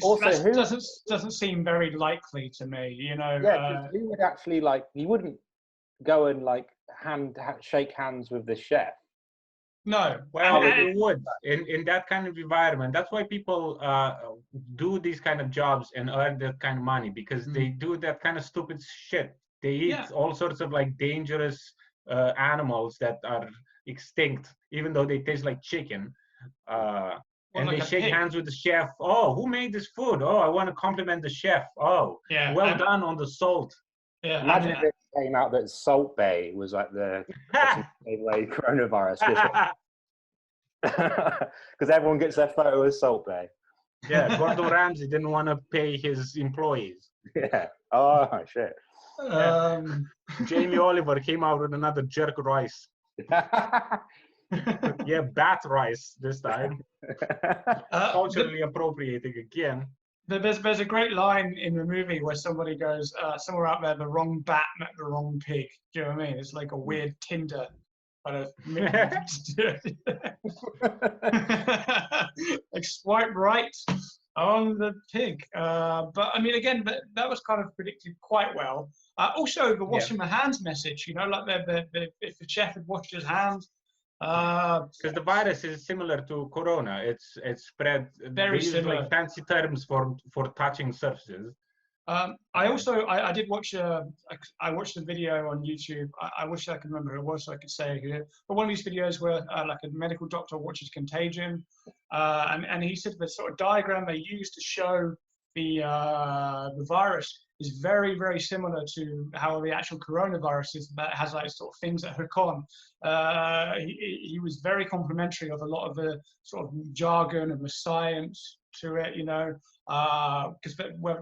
Also, that who doesn't seem very likely to me, you know. Yeah, who would actually like? You wouldn't go and like shake hands with the chef. No, well, it would in that kind of environment. That's why people do these kind of jobs and earn that kind of money, because they do that kind of stupid shit. They eat all sorts of like dangerous animals that are extinct, even though they taste like chicken. And like they shake hands with the chef. Oh, who made this food? Oh, I want to compliment the chef. Oh, well done on the salt. Yeah, imagine if it came out that Salt Bay was like the coronavirus, because everyone gets their photo as Salt Bay. Yeah, Gordon Ramsay didn't want to pay his employees. Yeah. Oh shit. Jamie Oliver came out with another jerk rice. Yeah, bat rice this time. Culturally appropriating again. There's a great line in the movie where somebody goes, somewhere out there, the wrong bat met the wrong pig. Do you know what I mean? It's like a weird Tinder kind of like swipe right on the pig. But I mean, again, that was kind of predicted quite well. Also, the washing the hands message, you know, like if the chef had washed his hands. Because the virus is similar to corona. It's spread very similar. Like fancy terms for touching surfaces. I did watch I watched a video on YouTube. I wish I could remember who it was so I could say it here. But one of these videos where like a medical doctor watches Contagion, and he said the sort of diagram they used to show the virus is very, very similar to how the actual coronavirus is, that has like sort of things that hook on. He was very complimentary of a lot of the sort of jargon and the science to it, you know, because where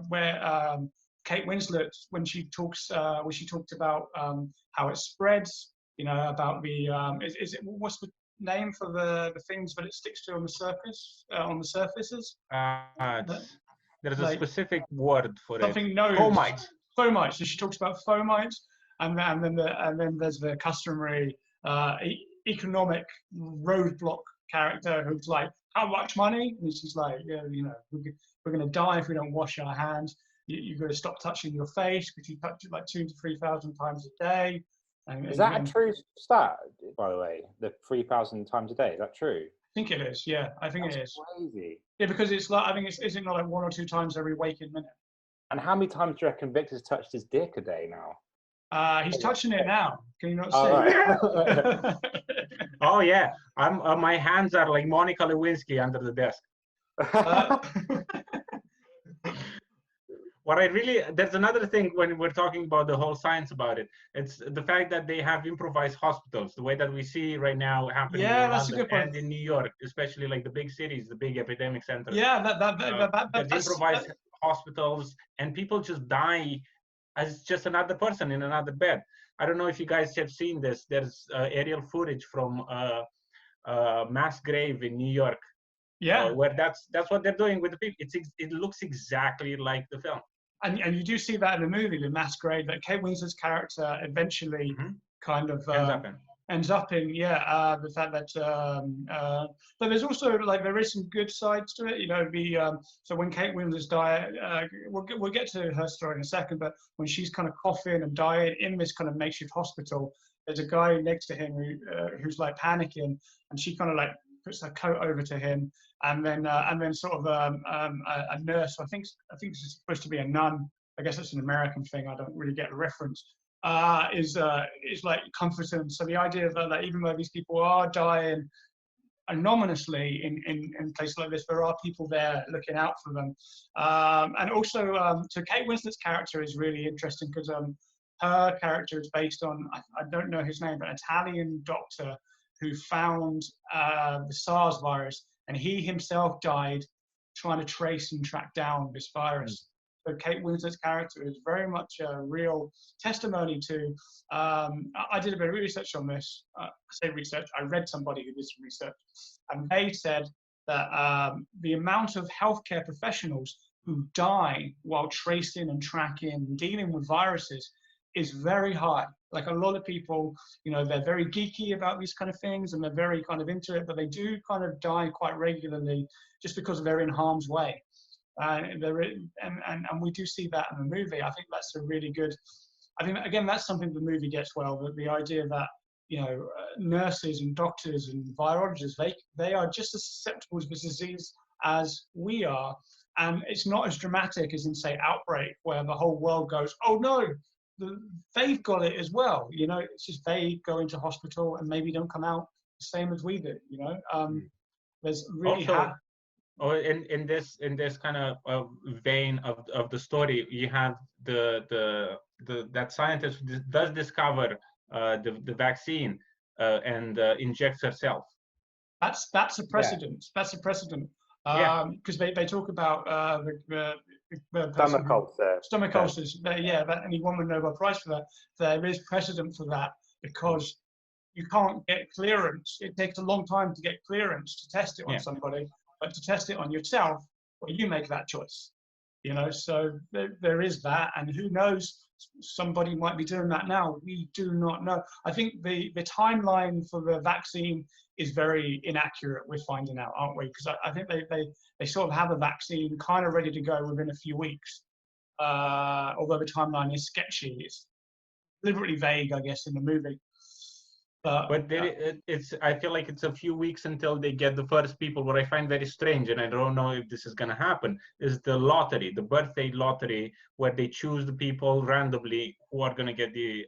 Kate Winslet, when she talked about how it spreads, you know, about the is it what's the name for the things that it sticks to on the surface on the surfaces? There's a specific word for something it. Fomites. Fomites. So she talks about fomites, and then there's the customary economic roadblock character who's like, how much money? And she's like, yeah, you know, we're going to die if we don't wash our hands. You've got to stop touching your face because you touch it like 2,000 to 3,000 times a day. Is that a true stat, by the way? The 3,000 times a day, is that true? I think it is, yeah. I think That's it is. Crazy. Yeah, because it's like, I think is it not like 1 or 2 times every waking minute? And how many times do you reckon Victor's touched his dick a day now? He's touching it now. Can you not see? Right. Oh yeah, my hands are like Monica Lewinsky under the desk. There's another thing when we're talking about the whole science about it. It's the fact that they have improvised hospitals, the way that we see right now happening in London and in New York, especially like the big cities, the big epidemic centers. Yeah, there's improvised hospitals, and people just die as just another person in another bed. I don't know if you guys have seen this. There's aerial footage from mass grave in New York. Yeah, where that's what they're doing with the people. It looks exactly like the film. And you do see that in the movie, the mass grave, that Kate Winslet's character eventually kind of ends up in. Yeah, the fact that but there's also like there is some good sides to it. You know, so when Kate Winslet's dying, we'll get to her story in a second. But when she's kind of coughing and dying in this kind of makeshift hospital, there's a guy next to him who's like panicking, and she kind of like puts her coat over to him, and then sort of a nurse. I think it's supposed to be a nun. I guess it's an American thing. I don't really get the reference. Is like comforting. So the idea that like, even though these people are dying anonymously in places like this, there are people there looking out for them. And also, so Kate Winslet's character is really interesting because her character is based on, I don't know his name, but an Italian doctor who found the SARS virus, and he himself died trying to trace and track down this virus. So Kate Winslet's character is very much a real testimony to, I did a bit of research on this. I say research, I read somebody who did some research, and they said that the amount of healthcare professionals who die while tracing and tracking and dealing with viruses is very high. Like a lot of people, you know, they're very geeky about these kind of things and they're very kind of into it, but they do kind of die quite regularly just because they're in harm's way. And we do see that in the movie. I think that's a really good, I think, again, that's something the movie gets well, that the idea that, you know, nurses and doctors and virologists, they are just as susceptible to this disease as we are. And it's not as dramatic as in, say, Outbreak, where the whole world goes, oh no, they've got it as well. You know, it's just they go into hospital and maybe don't come out the same as we do, you know. There's really... in this kind of vein of the story, you have that scientist who does discover the vaccine and injects herself. That's a precedent. Yeah. That's a precedent. Because they talk about the stomach ulcer. Stomach ulcers. Yeah, and he won the Nobel Prize for that. There is precedent for that because you can't get clearance. It takes a long time to get clearance to test it on somebody. But to test it on yourself, well, you make that choice, you know. So there is that, and who knows? Somebody might be doing that now. We do not know. I think the timeline for the vaccine is very inaccurate. We're finding out, aren't we? Because I think they sort of have a vaccine kind of ready to go within a few weeks. Although the timeline is sketchy, it's deliberately vague, I guess, in the movie. But I feel like it's a few weeks until they get the first people. What I find very strange, and I don't know if this is going to happen, is the lottery, the birthday lottery, where they choose the people randomly who are going to get the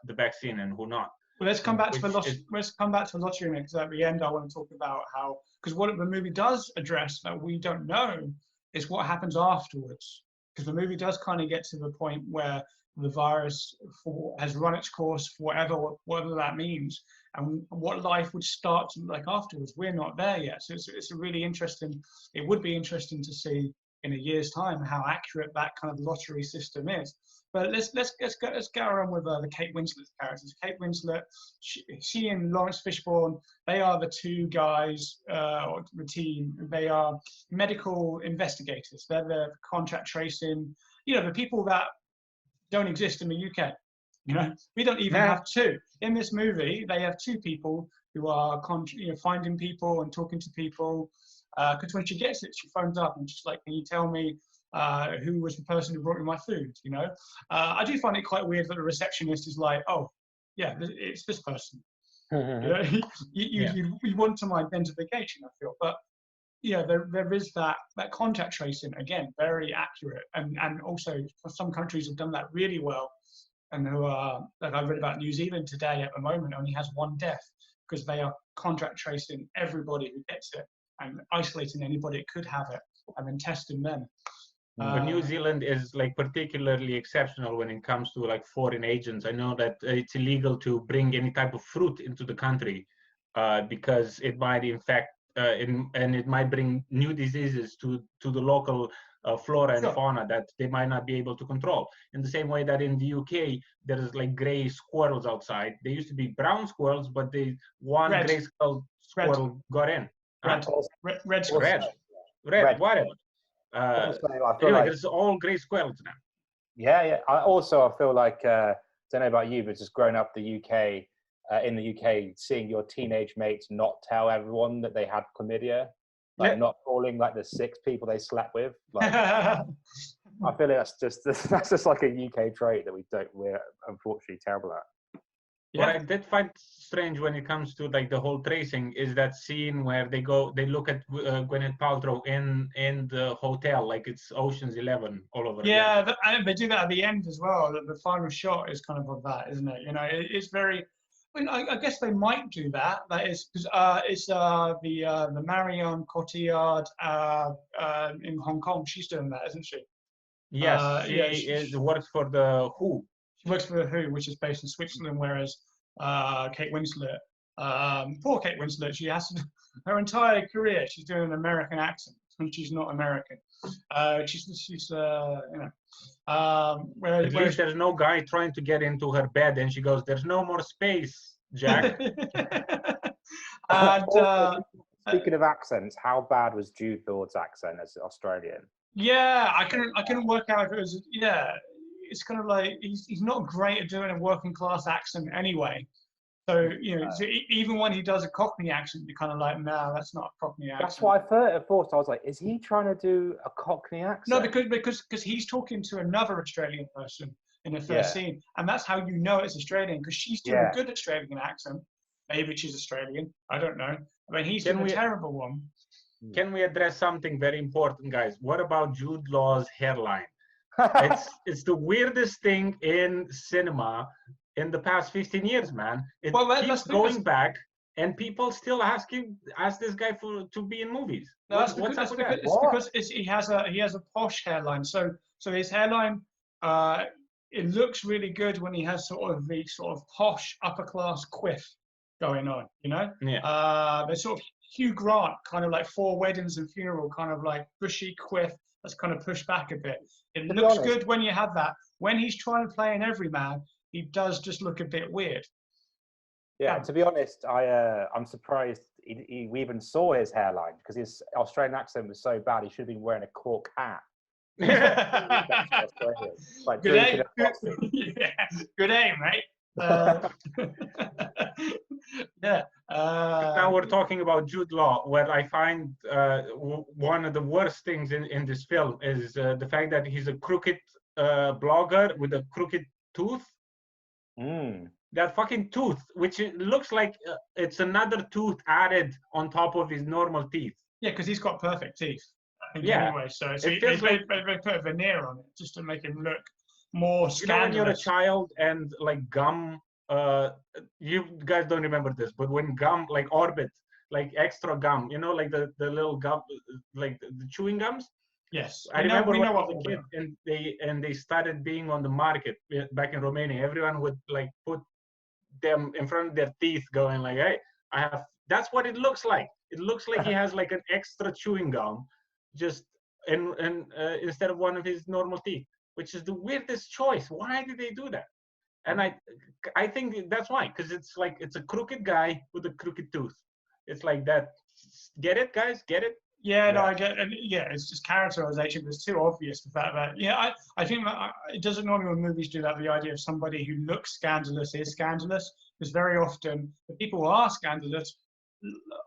vaccine and who not. Well, let's come back to the lottery. Let's come back to the lottery, because at the end I want to talk about how, because what the movie does address that we don't know is what happens afterwards. Because the movie does kind of get to the point where the virus has run its course for whatever that means, and what life would start to look like afterwards. We're not there yet, so it's a really interesting. It would be interesting to see in a year's time how accurate that kind of lottery system is. But let's go around with the Kate Winslet characters. Kate Winslet, she and Lawrence Fishburne, they are the two guys, or the team. They are medical investigators. They're the contact tracing. You know, the people that don't exist in the UK. You know, we don't even have two. In this movie, they have two people who are finding people and talking to people. Because when she gets it, she phones up and she's like, "Can you tell me who was the person who brought me my food?" You know, I do find it quite weird that the receptionist is like, "Oh, yeah, it's this person." You know, you want some identification, I feel, but yeah, there is that contact tracing, again, very accurate, and also some countries have done that really well, and who are, like I read about New Zealand today at the moment, only has one death because they are contact tracing everybody who gets it and isolating anybody that could have it and then testing them. But New Zealand is like particularly exceptional when it comes to like foreign agents. I know that it's illegal to bring any type of fruit into the country because it might infect and it might bring new diseases to the local flora and fauna that they might not be able to control. In the same way that in the UK, there's like gray squirrels outside. They used to be brown squirrels, but gray squirrel got in. Red, whatever. Like it's all gray squirrels now. Yeah. I feel like, don't know about you, but just growing up in the UK, seeing your teenage mates not tell everyone that they had chlamydia, not calling like the 6 people they slept with. Like, I feel like that's just like a UK trait that we're unfortunately terrible at. Yeah. What I did find strange when it comes to like the whole tracing is that scene where they look at Gwyneth Paltrow in the hotel, like it's Ocean's 11 all over again. Yeah, and they do that at the end as well. The final shot is kind of that, isn't it? You know, it's very. I mean, I guess they might do that. That is because it's the Marion Cotillard in Hong Kong. She's doing that, isn't she? Yes, she works for the WHO. She works for The Who, which is based in Switzerland, whereas Kate Winslet, poor Kate Winslet, she has her entire career she's doing an American accent, and she's not American. She's At least there's no guy trying to get into her bed, and she goes, "There's no more space, Jack." And speaking of accents, how bad was Jude Law's accent as Australian? yeah, I couldn't work out if it was. Yeah, it's kind of like he's not great at doing a working class accent anyway. So so even when he does a Cockney accent, you're kind of like, no, that's not a Cockney accent. That's what I thought at first. I was like, is he trying to do a Cockney accent? No, because he's talking to another Australian person in the first scene, and that's how you know it's Australian, because she's doing a good Australian accent. Maybe she's Australian. I don't know. I mean, he's doing a terrible one. Can we address something very important, guys? What about Jude Law's hairline? It's the weirdest thing in cinema in the past 15 years, man. It keeps going back, and people still ask this guy to be in movies. No, it's because he has a posh hairline. So his hairline, it looks really good when he has sort of the sort of posh upper class quiff going on, Yeah. There's sort of Hugh Grant, kind of like Four Weddings and Funeral, kind of like bushy quiff that's kind of pushed back a bit. It looks good when you have that. When he's trying to play an everyman, he does just look a bit weird. Yeah, to be honest, I'm surprised we even saw his hairline, because his Australian accent was so bad. He should have been wearing a cork hat. Like good aim. Yeah. Good aim, mate. Yeah. Now we're talking about Jude Law, where I find one of the worst things in this film is the fact that he's a crooked blogger with a crooked tooth. That fucking tooth, which it looks like it's another tooth added on top of his normal teeth. Yeah, because he's got perfect teeth. Yeah. Anyway, so it feels like they put a veneer on it just to make him look more scandalous. When you're a child and like gum, you guys don't remember this, but when gum, like Orbit, like extra gum, like the little gum, like the chewing gums. Yes, I remember when I was a kid, and they started being on the market back in Romania. Everyone would like put them in front of their teeth, going like, "Hey, I have." That's what it looks like. It looks like he has like an extra chewing gum, just instead of one of his normal teeth, which is the weirdest choice. Why did they do that? And I think that's why, because it's a crooked guy with a crooked tooth. It's like that. Get it, guys? Get it? Yeah, no, I get it. Yeah, it's just characterization. It's too obvious, the fact that, I think that it doesn't normally when movies do that, the idea of somebody who looks scandalous is scandalous, because very often the people who are scandalous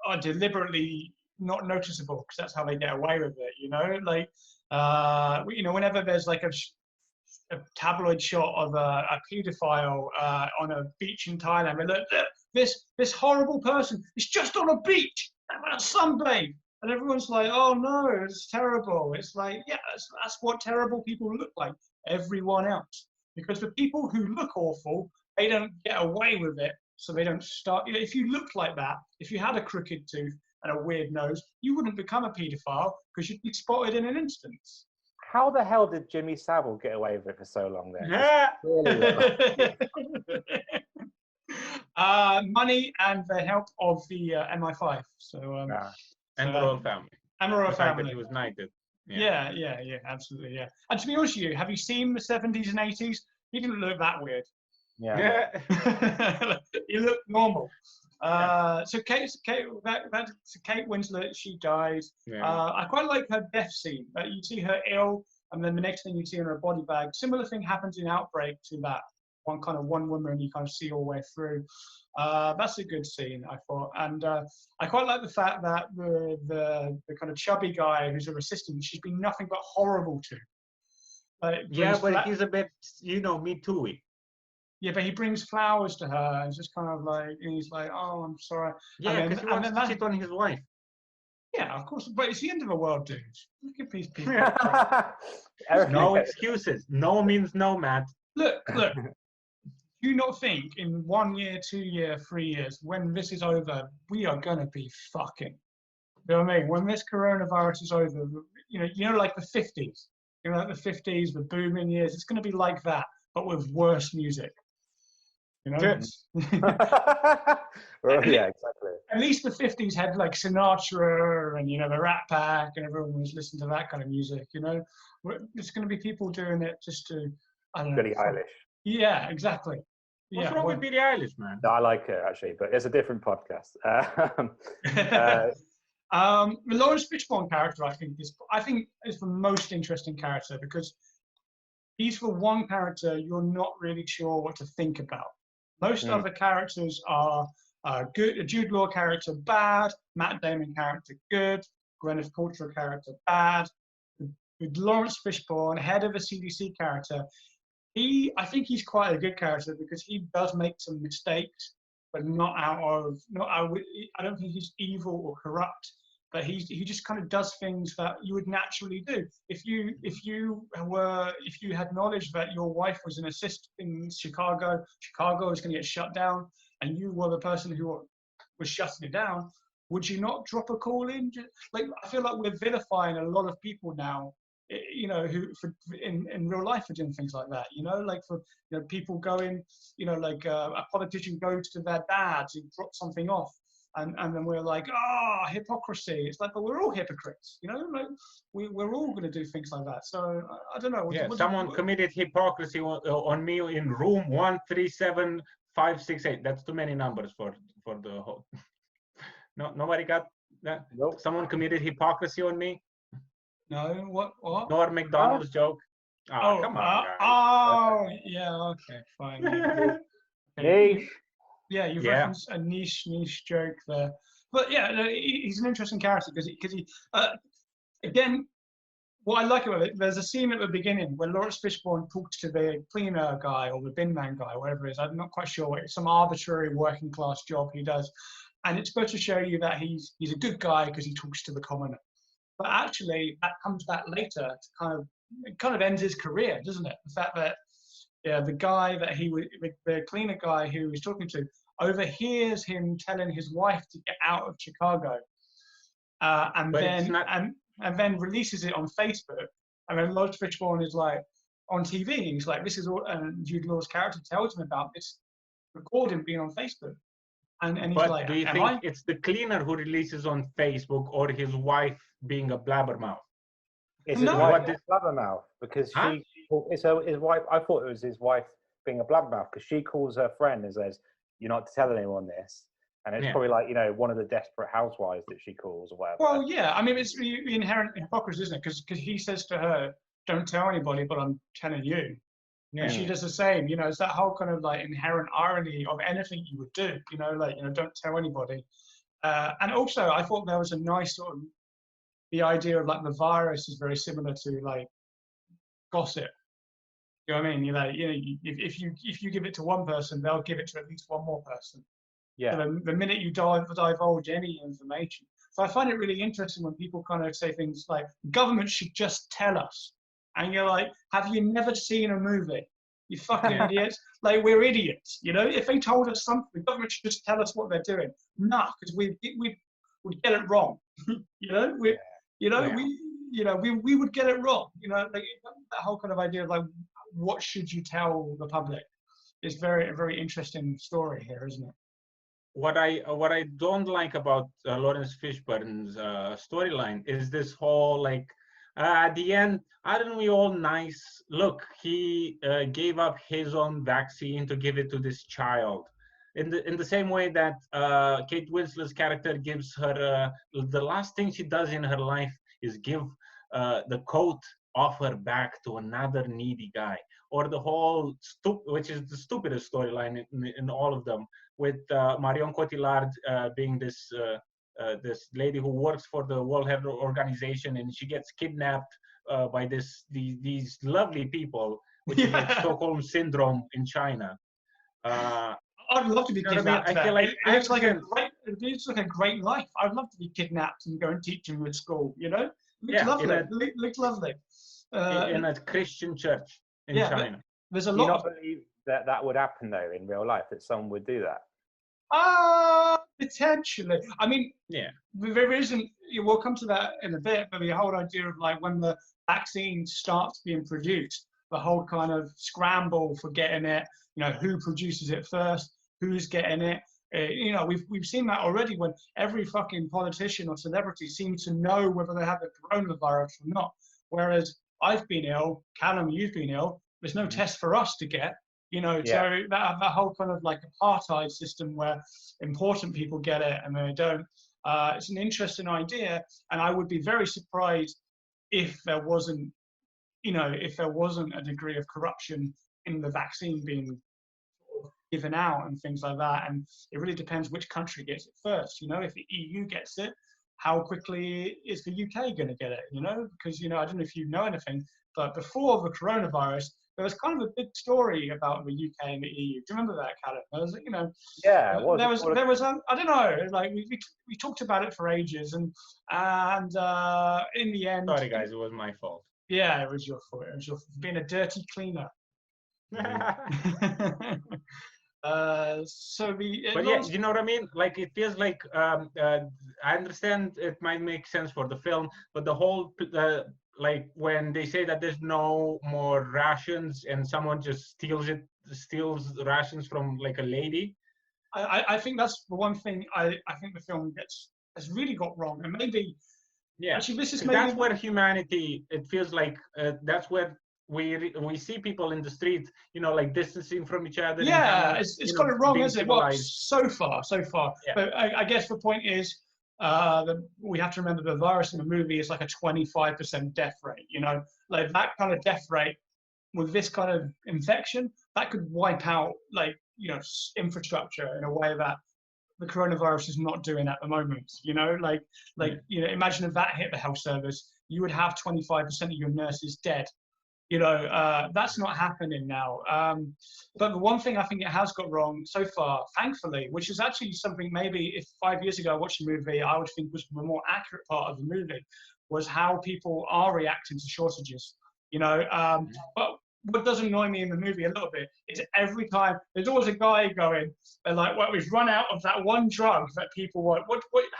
are deliberately not noticeable, because that's how they get away with it, like, whenever there's like a tabloid shot of a paedophile on a beach in Thailand, they look, this horrible person is just on a beach, having a sunbathe. And everyone's like, oh no, it's terrible. It's like, yeah, that's what terrible people look like, everyone else. Because the people who look awful, they don't get away with it, so they don't start. If you looked like that, if you had a crooked tooth and a weird nose, you wouldn't become a paedophile, because you'd be spotted in an instant. How the hell did Jimmy Savile get away with it for so long then? Money and the help of the MI5. And the royal family. And the royal family. He was knighted. Yeah, absolutely, yeah. And to be honest with you, have you seen the 70s and 80s? He didn't look that weird. Yeah. He looked normal. So Kate Winslet, she dies. Yeah. I quite like her death scene. You see her ill, and then the next thing you see in her body bag. Similar thing happens in Outbreak to that. One woman you kind of see all the way through. That's a good scene, I thought. And I quite like the fact that the kind of chubby guy who's her assistant, she's been nothing but horrible to. But he's a bit, Me Too-y. Yeah, but he brings flowers to her, and just kind of like, and he's like, "Oh, I'm sorry." Yeah, because he wants to cheat on his wife. Yeah, of course, but it's the end of the world, dude. Look at these people. No excuses. No means no, Matt. Look. Do you not think in 1 year, 2 years, 3 years, when this is over, we are gonna be fucking? You know what I mean? When this coronavirus is over, like the 50s. Like the 50s, the booming years. It's gonna be like that. but with worse music. You know? Good. Well, yeah, exactly. At least the 50s had like Sinatra and, you know, the Rat Pack, and everyone was listening to that kind of music, you know? There's going to be people doing it just to, I don't know. Billie Eilish. Yeah, exactly. What's wrong with Billie Eilish, man? No, I like her, actually, but it's a different podcast. The Lawrence Fishburne character, I think is the most interesting character, because he's the one character you're not really sure what to think about. Most other characters are good. A Jude Law character, bad. Matt Damon character, good. Gwyneth Paltrow character, bad. With Lawrence Fishburne, head of a CDC character, I think he's quite a good character, because he does make some mistakes, but I don't think he's evil or corrupt, but he just kind of does things that you would naturally do. If you had knowledge that your wife was an assistant in Chicago is going to get shut down, and you were the person who was shutting it down, would you not drop a call in? Like, I feel like we're vilifying a lot of people now, you know, who in real life are doing things like that, you know, like for, you know, people going, you know, like a politician goes to their dad to drop something off, and then we're like, hypocrisy. It's like, but we're all hypocrites, you know, like we're all going to do things like that. So I don't know. Someone committed hypocrisy on me in room 137568. That's too many numbers for the whole. No, nobody got that. Nope. Someone committed hypocrisy on me. No, what? Norm McDonald's joke. Oh, come on, guys. Yeah, okay, fine. Niche. Yeah, you've referenced a niche joke there. But yeah, he's an interesting character because he again, what I like about it, there's a scene at the beginning where Lawrence Fishburne talks to the cleaner guy or the bin man guy, whatever it is. I'm not quite sure. It's some arbitrary working class job he does. And it's supposed to show you that he's a good guy because he talks to the commoner. But actually, that comes back later to kind of ends his career, doesn't it? The fact that the guy that the cleaner guy who he's talking to overhears him telling his wife to get out of Chicago, and then releases it on Facebook. And then Lawrence Fishburne is like on TV. He's like, this is all, and Jude Law's character tells him about this recording being on Facebook. And he's like, do you think it's the cleaner who releases on Facebook, or his wife being a blabbermouth? It's his wife being a blabbermouth, because it's his wife. I thought it was his wife being a blabbermouth, because she calls her friend and says, "You're not to tell anyone this." And it's probably like, you know, one of the desperate housewives that she calls or whatever. Well, yeah, I mean, it's the inherent hypocrisy, isn't it? Because he says to her, "Don't tell anybody, but I'm telling you." Yeah. And she does the same, you know. It's that whole kind of like inherent irony of anything you would do, you know, like, you know, don't tell anybody. And also, I thought there was a nice sort of, the idea of like the virus is very similar to like gossip. You know what I mean? You're like, you know, if you give it to one person, they'll give it to at least one more person. Yeah. So the minute you divulge any information. So I find it really interesting when people kind of say things like, government should just tell us. And you're like, have you never seen a movie? You fucking idiots. Like, we're idiots, you know? If they told us something, the government should just tell us what they're doing. No, because we would get it wrong. You know? We would get it wrong. You know, like that whole kind of idea of like, what should you tell the public? Is a very interesting story here, isn't it? What I don't like about Lawrence Fishburne's storyline is this whole like, at the end, aren't we all nice? Look, he gave up his own vaccine to give it to this child. In the same way that Kate Winslet's character gives her, the last thing she does in her life is give the coat off her back to another needy guy. Or the whole, which is the stupidest storyline in all of them, with Marion Cotillard being this lady who works for the World Health Organization, and she gets kidnapped by these lovely people, which is like Stockholm Syndrome in China. I'd love to be kidnapped. I feel like it's like a great life. I'd love to be kidnapped and go and teach them at school. You know, looks lovely. Looks lovely. In a Christian church in China. There's a lot. Do you not believe that would happen though in real life, that someone would do that? Potentially. I mean, there isn't. We'll come to that in a bit. But the whole idea of like when the vaccine starts being produced, the whole kind of scramble for getting it, you know, who produces it first, who's getting it. You know, we've seen that already when every fucking politician or celebrity seems to know whether they have the coronavirus or not. Whereas I've been ill, Callum, you've been ill, there's no test for us to get, you know, so that whole kind of like apartheid system where important people get it and they don't. It's an interesting idea, and I would be very surprised if there wasn't, you know, if there wasn't a degree of corruption in the vaccine being given out and things like that. And it really depends which country gets it first. You know, if the EU gets it, how quickly is the UK going to get it? You know, because, you know, I don't know if you know anything, but before the coronavirus, there was kind of a big story about the UK and the EU. Do you remember that, Callum? There was, you know, there was I don't know, like we talked about it for ages, and in the end. Sorry, guys, it was my fault. Yeah, it was your fault. It was your being a dirty cleaner. But yeah, you know what I mean? Like, it feels like I understand it might make sense for the film, but the whole like when they say that there's no more rations and someone just steals rations from like a lady. I think that's the one thing I think the film has really got wrong, and maybe actually this is maybe that's where humanity. It feels like that's where we see people in the street, you know, like distancing from each other. Yeah, it's got it wrong, isn't it? Well, so far. Yeah. But I guess the point is that we have to remember the virus in the movie is like a 25% death rate. You know, like that kind of death rate with this kind of infection, that could wipe out, like, you know, infrastructure in a way that the coronavirus is not doing at the moment. You know, like you know, imagine if that hit the health service, you would have 25% of your nurses dead. You know, that's not happening now. But the one thing I think it has got wrong so far, thankfully, which is actually something maybe if 5 years ago I watched the movie, I would think was the more accurate part of the movie, was how people are reacting to shortages. You know, but what does annoy me in the movie a little bit is every time there's always a guy going, they're like, well, we've run out of that one drug that people want. How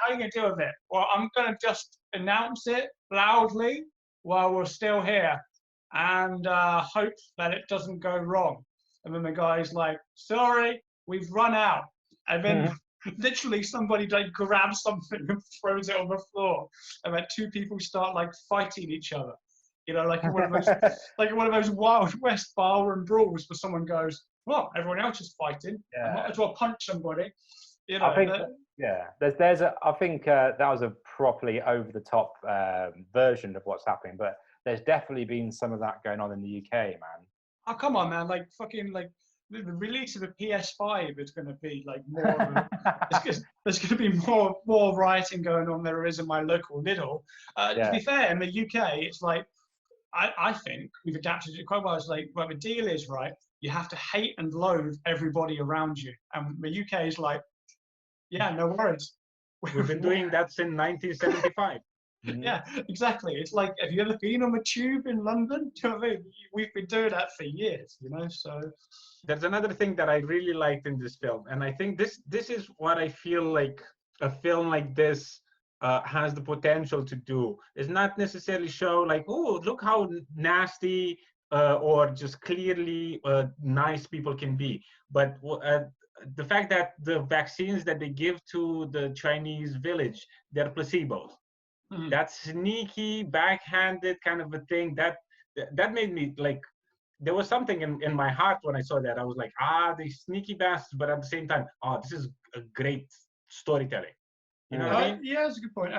are you going to deal with it? Well, I'm going to just announce it loudly while we're still here, and hope that it doesn't go wrong. And then the guy's like, sorry, we've run out. And then literally somebody like grabs something and throws it on the floor. And then two people start like fighting each other. You know, like one of those Wild West barroom brawls where someone goes, well, everyone else is fighting. I might as well punch somebody. You know, I think, I think that was a properly over the top version of what's happening, but there's definitely been some of that going on in the UK, man. Oh, come on, man. Like, fucking, like, the release of the PS5 is going to be, like, more... there's going to be more rioting going on than there is in my local Lidl. To be fair, in the UK, it's like, I think we've adapted it quite well. It's like, well, the deal is, right, you have to hate and loathe everybody around you. And the UK is like, yeah, no worries. We've been doing that since 1975. Yeah, exactly. It's like, have you ever been on the tube in London? Do you know what I mean? We've been doing that for years, you know, so. There's another thing that I really liked in this film. And I think this is what I feel like a film like this has the potential to do. It's not necessarily show like, oh, look how nasty or just clearly nice people can be. But the fact that the vaccines that they give to the Chinese village, they're placebos. That sneaky, backhanded kind of a thing that made me like, there was something in my heart when I saw that. I was like, they sneaky bastards, but at the same time, this is a great storytelling. You know what I mean? Yeah, that's a good point.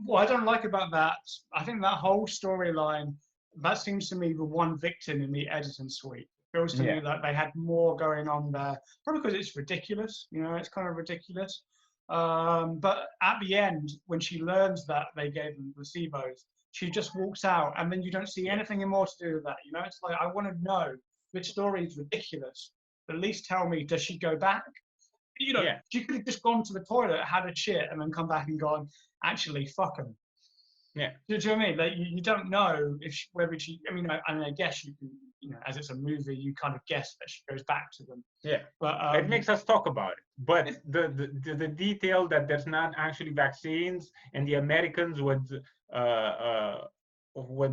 What I don't like about that, I think that whole storyline, that seems to me the one victim in the editing suite. It feels to me like they had more going on there, probably because it's ridiculous. You know, it's kind of ridiculous. But at the end, when she learns that they gave them placebos, she just walks out, and then you don't see anything more to do with that. You know, it's like, I want to know, this story is ridiculous. At least tell me, does she go back? You know, she could have just gone to the toilet, had a shit, and then come back and gone, actually, fuck them. Yeah. Do you know what I mean? Like, you don't know whether she, I guess you can, you know, as it's a movie, you kind of guess that she goes back to them. Yeah. But it makes us talk about it. But the detail that there's not actually vaccines, and the Americans would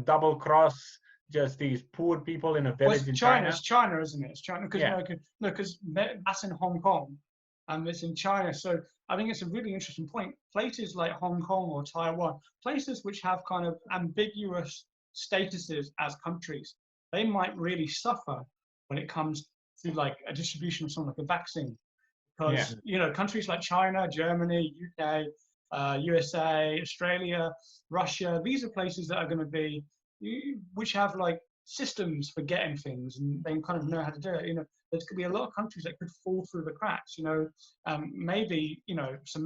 double cross just these poor people in a village in China. It's China, isn't it? It's China because Yeah. because that's in Hong Kong, and it's in China. So I think it's a really interesting point. Places like Hong Kong or Taiwan, places which have kind of ambiguous statuses as countries, they might really suffer when it comes to like a distribution of something like a vaccine, because countries like China, Germany, UK, USA, Australia, Russia, these are places that are going to be which have like systems for getting things, and they kind of know how to do it. There could be a lot of countries that could fall through the cracks. Maybe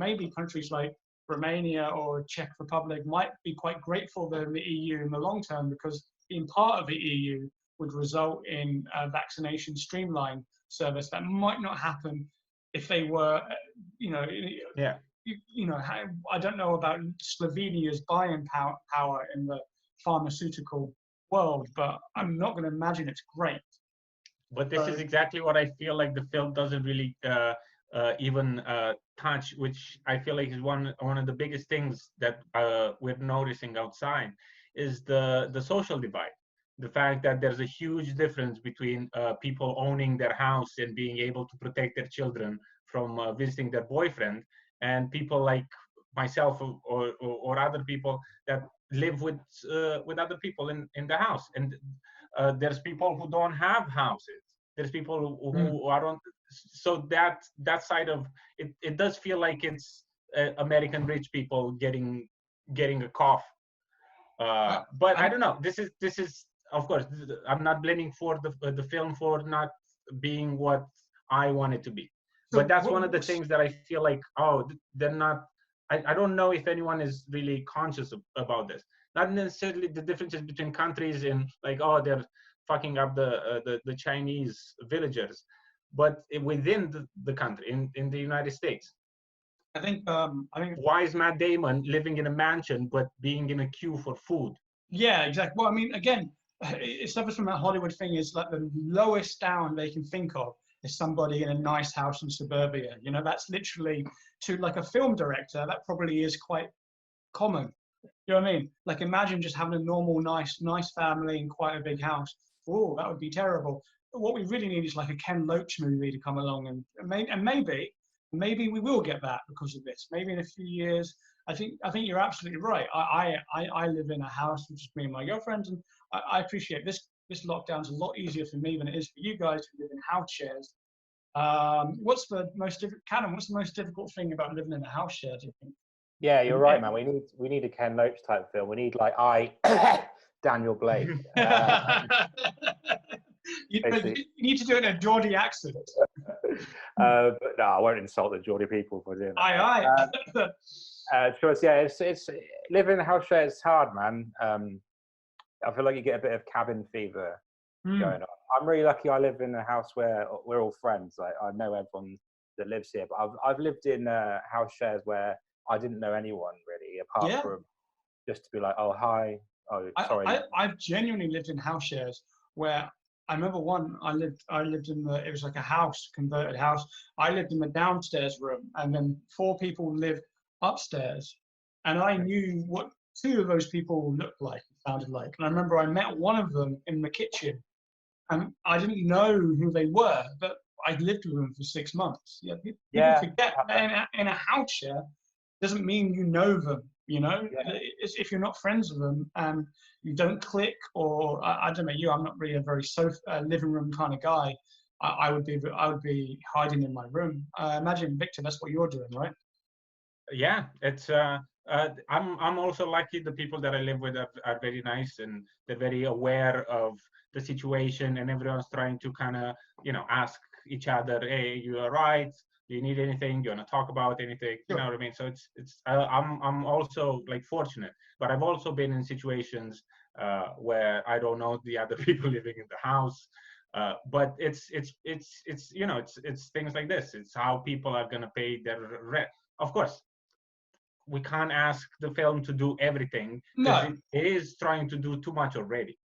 maybe countries like Romania or Czech Republic might be quite grateful they're in the EU in the long term, because being part of the EU would result in a vaccination streamline service that might not happen if they were, I don't know about Slovenia's buying power in the pharmaceutical world, but I'm not going to imagine it's great. But this is exactly what I feel like the film doesn't really even touch, which I feel like is one of the biggest things that we're noticing outside, is the social divide. The fact that there's a huge difference between people owning their house and being able to protect their children from visiting their boyfriend, and people like myself or other people that live with other people in the house. And there's people who don't have houses. There's people who aren't. So that side of it, it does feel like it's American rich people getting a cough. But I don't know. This is of course, I'm not blaming for the film for not being what I want it to be. But that's one of the things that I feel like, they're not. I don't know if anyone is really conscious about this. Not necessarily the differences between countries and like, they're fucking up the Chinese villagers, but within the country, in the United States. I think why is Matt Damon living in a mansion but being in a queue for food? Yeah, exactly. Well, I mean, again, it suffers from that Hollywood thing. Is like the lowest down they can think of is somebody in a nice house in suburbia. That's literally, to like a film director, that probably is quite common. You know what I mean? Like, imagine just having a normal, nice family in quite a big house. Oh, that would be terrible. But what we really need is like a Ken Loach movie to come along, and maybe we will get that because of this. Maybe in a few years. I think you're absolutely right. I live in a house with just me and my girlfriend, and I appreciate this lockdown's a lot easier for me than it is for you guys who live in house shares. What's the most difficult thing about living in a house share, do you think? Yeah, you're right, man. We need a Ken Loach type film. We need like Daniel Blake. You need to do it in a Geordie accent. But no, I won't insult the Geordie people for doing that. It's living in a house share is hard, man. I feel like you get a bit of cabin fever going on. I'm really lucky. I live in a house where we're all friends. Like, I know everyone that lives here, but I've lived in house shares where I didn't know anyone really, apart from just to be like, oh hi, oh sorry. I've genuinely lived in house shares where I remember one. I lived in it was like a converted house. I lived in the downstairs room, and then 4 people lived upstairs, and I knew what 2 of those people looked like and sounded like. And I remember I met one of them in the kitchen, and I didn't know who they were, but I lived with them for 6 months. People forget that in a house share doesn't mean you know them. If you're not friends with them and you don't click, or I don't know you, I'm not really a very living room kind of guy. I would be hiding in my room. Imagine, Victor, that's what you're doing, right? Yeah, it's. I'm also lucky. The people that I live with are very nice, and they're very aware of the situation, and everyone's trying to kind of ask each other, hey, you all right? Do you need anything? Do you want to talk about anything? You know what I mean? So it's I'm also like fortunate, but I've also been in situations where I don't know the other people living in the house. But it's things like this. It's how people are gonna pay their rent. Of course, we can't ask the film to do everything. No, it is trying to do too much already.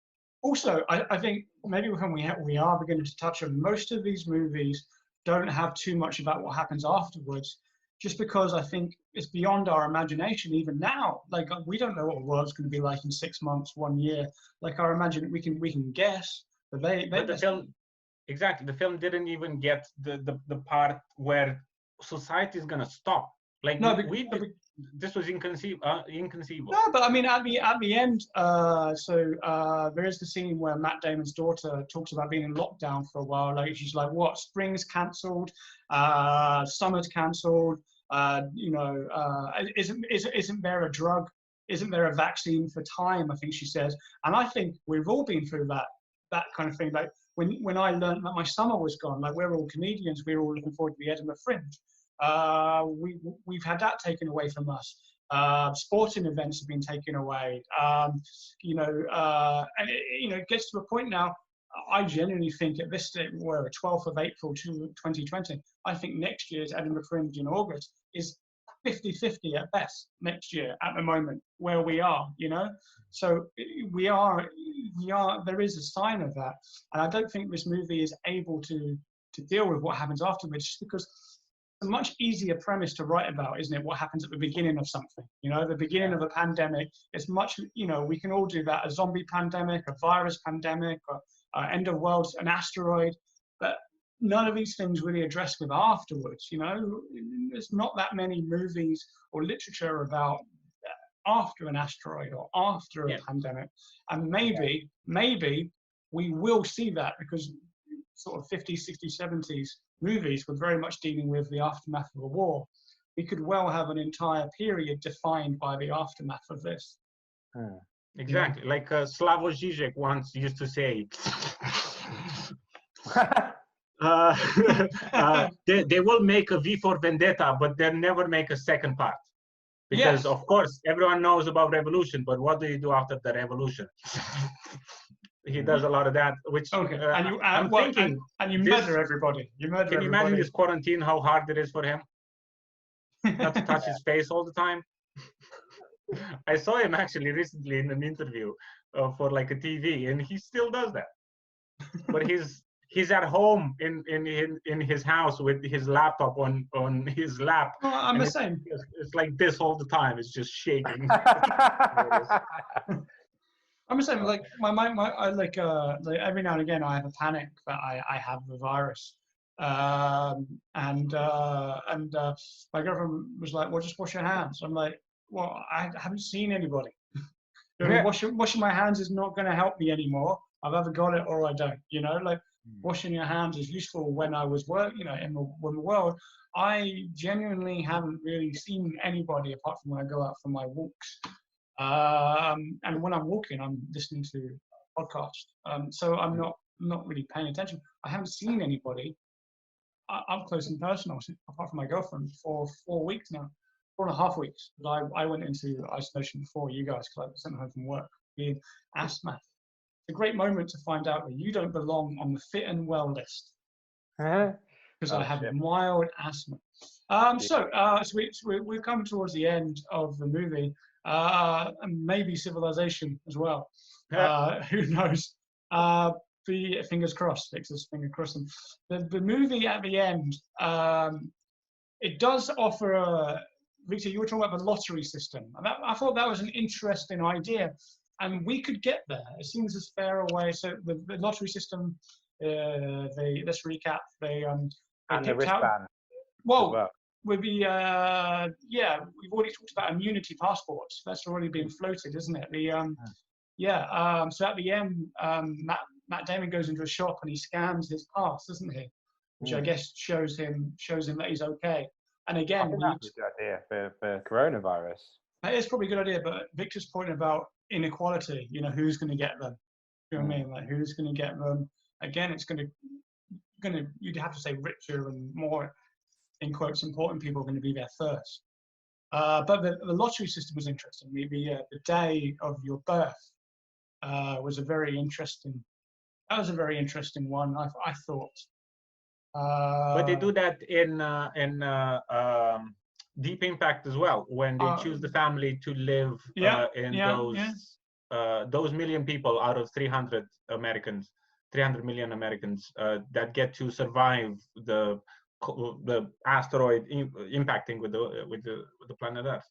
Also, I think maybe when we are beginning to touch on, most of these movies don't have too much about what happens afterwards, just because I think it's beyond our imagination even now. Like, we don't know what the world's going to be like in 6 months, 1 year. Like, our imagine we can guess, but the film, exactly, the film didn't even get the part where society is going to stop. Like, no, this was inconceivable. No, but I mean, at the end, there is the scene where Matt Damon's daughter talks about being in lockdown for a while. Like, she's like, "What? Spring's cancelled, summer's cancelled. Isn't there a drug? Isn't there a vaccine for time?" I think she says, and I think we've all been through that kind of thing. Like, when I learned that my summer was gone, like, we're all comedians, we're all looking forward to the Edinburgh Fringe. We've had that taken away from us. Sporting events have been taken away. It gets to a point now. I genuinely think at this stage, we're 12th of April 2020. I think next year's Edinburgh Fringe in August is 50-50 at best next year at the moment where we are. So we are. There is a sign of that, and I don't think this movie is able to deal with what happens afterwards, just because. A much easier premise to write about, isn't it? What happens at the beginning of something, the beginning of a pandemic. It's much, we can all do that. A zombie pandemic, a virus pandemic, or end of world, an asteroid. But none of these things really address with afterwards. There's not that many movies or literature about after an asteroid or after a pandemic. And maybe we will see that, because sort of 50s, 60s, 70s movies were very much dealing with the aftermath of a war. We could well have an entire period defined by the aftermath of this. Exactly. Like Slavoj Žižek once used to say, they will make a V for Vendetta, but they'll never make a second part. Because, of course, everyone knows about revolution, but what do you do after the revolution? He does a lot of that, which I'm thinking. And you murder everybody. Can you imagine this quarantine, how hard it is for him? Not to touch his face all the time. I saw him actually recently in an interview for like a TV, and he still does that. But he's at home in his house with his laptop on his lap. Oh, I'm the same. It's like this all the time. It's just shaking. I'm the same. Like like every now and again I have a panic that I have the virus, and my girlfriend was like, "Well, just wash your hands." I'm like, "Well, I haven't seen anybody. Washing my hands is not going to help me anymore. I've either got it or I don't. Washing your hands is useful when I was in the world. I genuinely haven't really seen anybody apart from when I go out for my walks." And when I'm walking, I'm listening to a podcast. So I'm not really paying attention. I haven't seen anybody up close and personal, apart from my girlfriend, for 4 weeks now, 4.5 weeks. But I went into isolation before you guys because I was sent home from work being asthmatic. It's a great moment to find out that you don't belong on the fit and well list. Because I have mild asthma. So we're coming towards the end of the movie. And maybe civilization as well. Who knows? Fingers crossed. Fixes finger crossed. The movie at the end, it does offer Victor, you were talking about the lottery system. And I thought that was an interesting idea, and we could get there. It seems as fair a way. So the lottery system. Let's recap. They and the wristband. Well. With the we've already talked about immunity passports. That's already been floated, isn't it? So at the end, Matt Damon goes into a shop and he scans his pass, doesn't he? Which I guess shows him that he's okay. And again, I think that's a good idea for coronavirus. That is probably a good idea, but Victor's point about inequality, who's going to get them? You know what I mean? Like, who's going to get them? Again, it's going to you'd have to say richer and more, in quotes, important people are going to be there first. But the lottery system was interesting. The day of your birth was a very interesting. That was a very interesting one, I thought. But they do that in Deep Impact as well, when they choose the family to live those million people out of 300 million Americans that get to survive the the asteroid impacting with the planet Earth.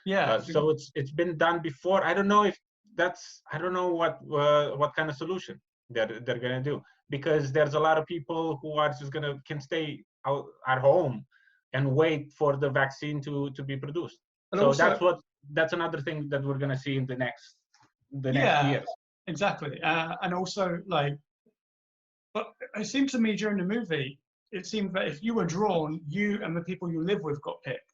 Yeah. So it's been done before. I don't know if I don't know what kind of solution they're gonna do, because there's a lot of people who are just can stay out at home and wait for the vaccine to be produced. But so also, that's another thing that we're gonna see in the next years. Exactly. And also, like, but it seemed to me during the movie, it seemed that if you were drawn, you and the people you live with got picked.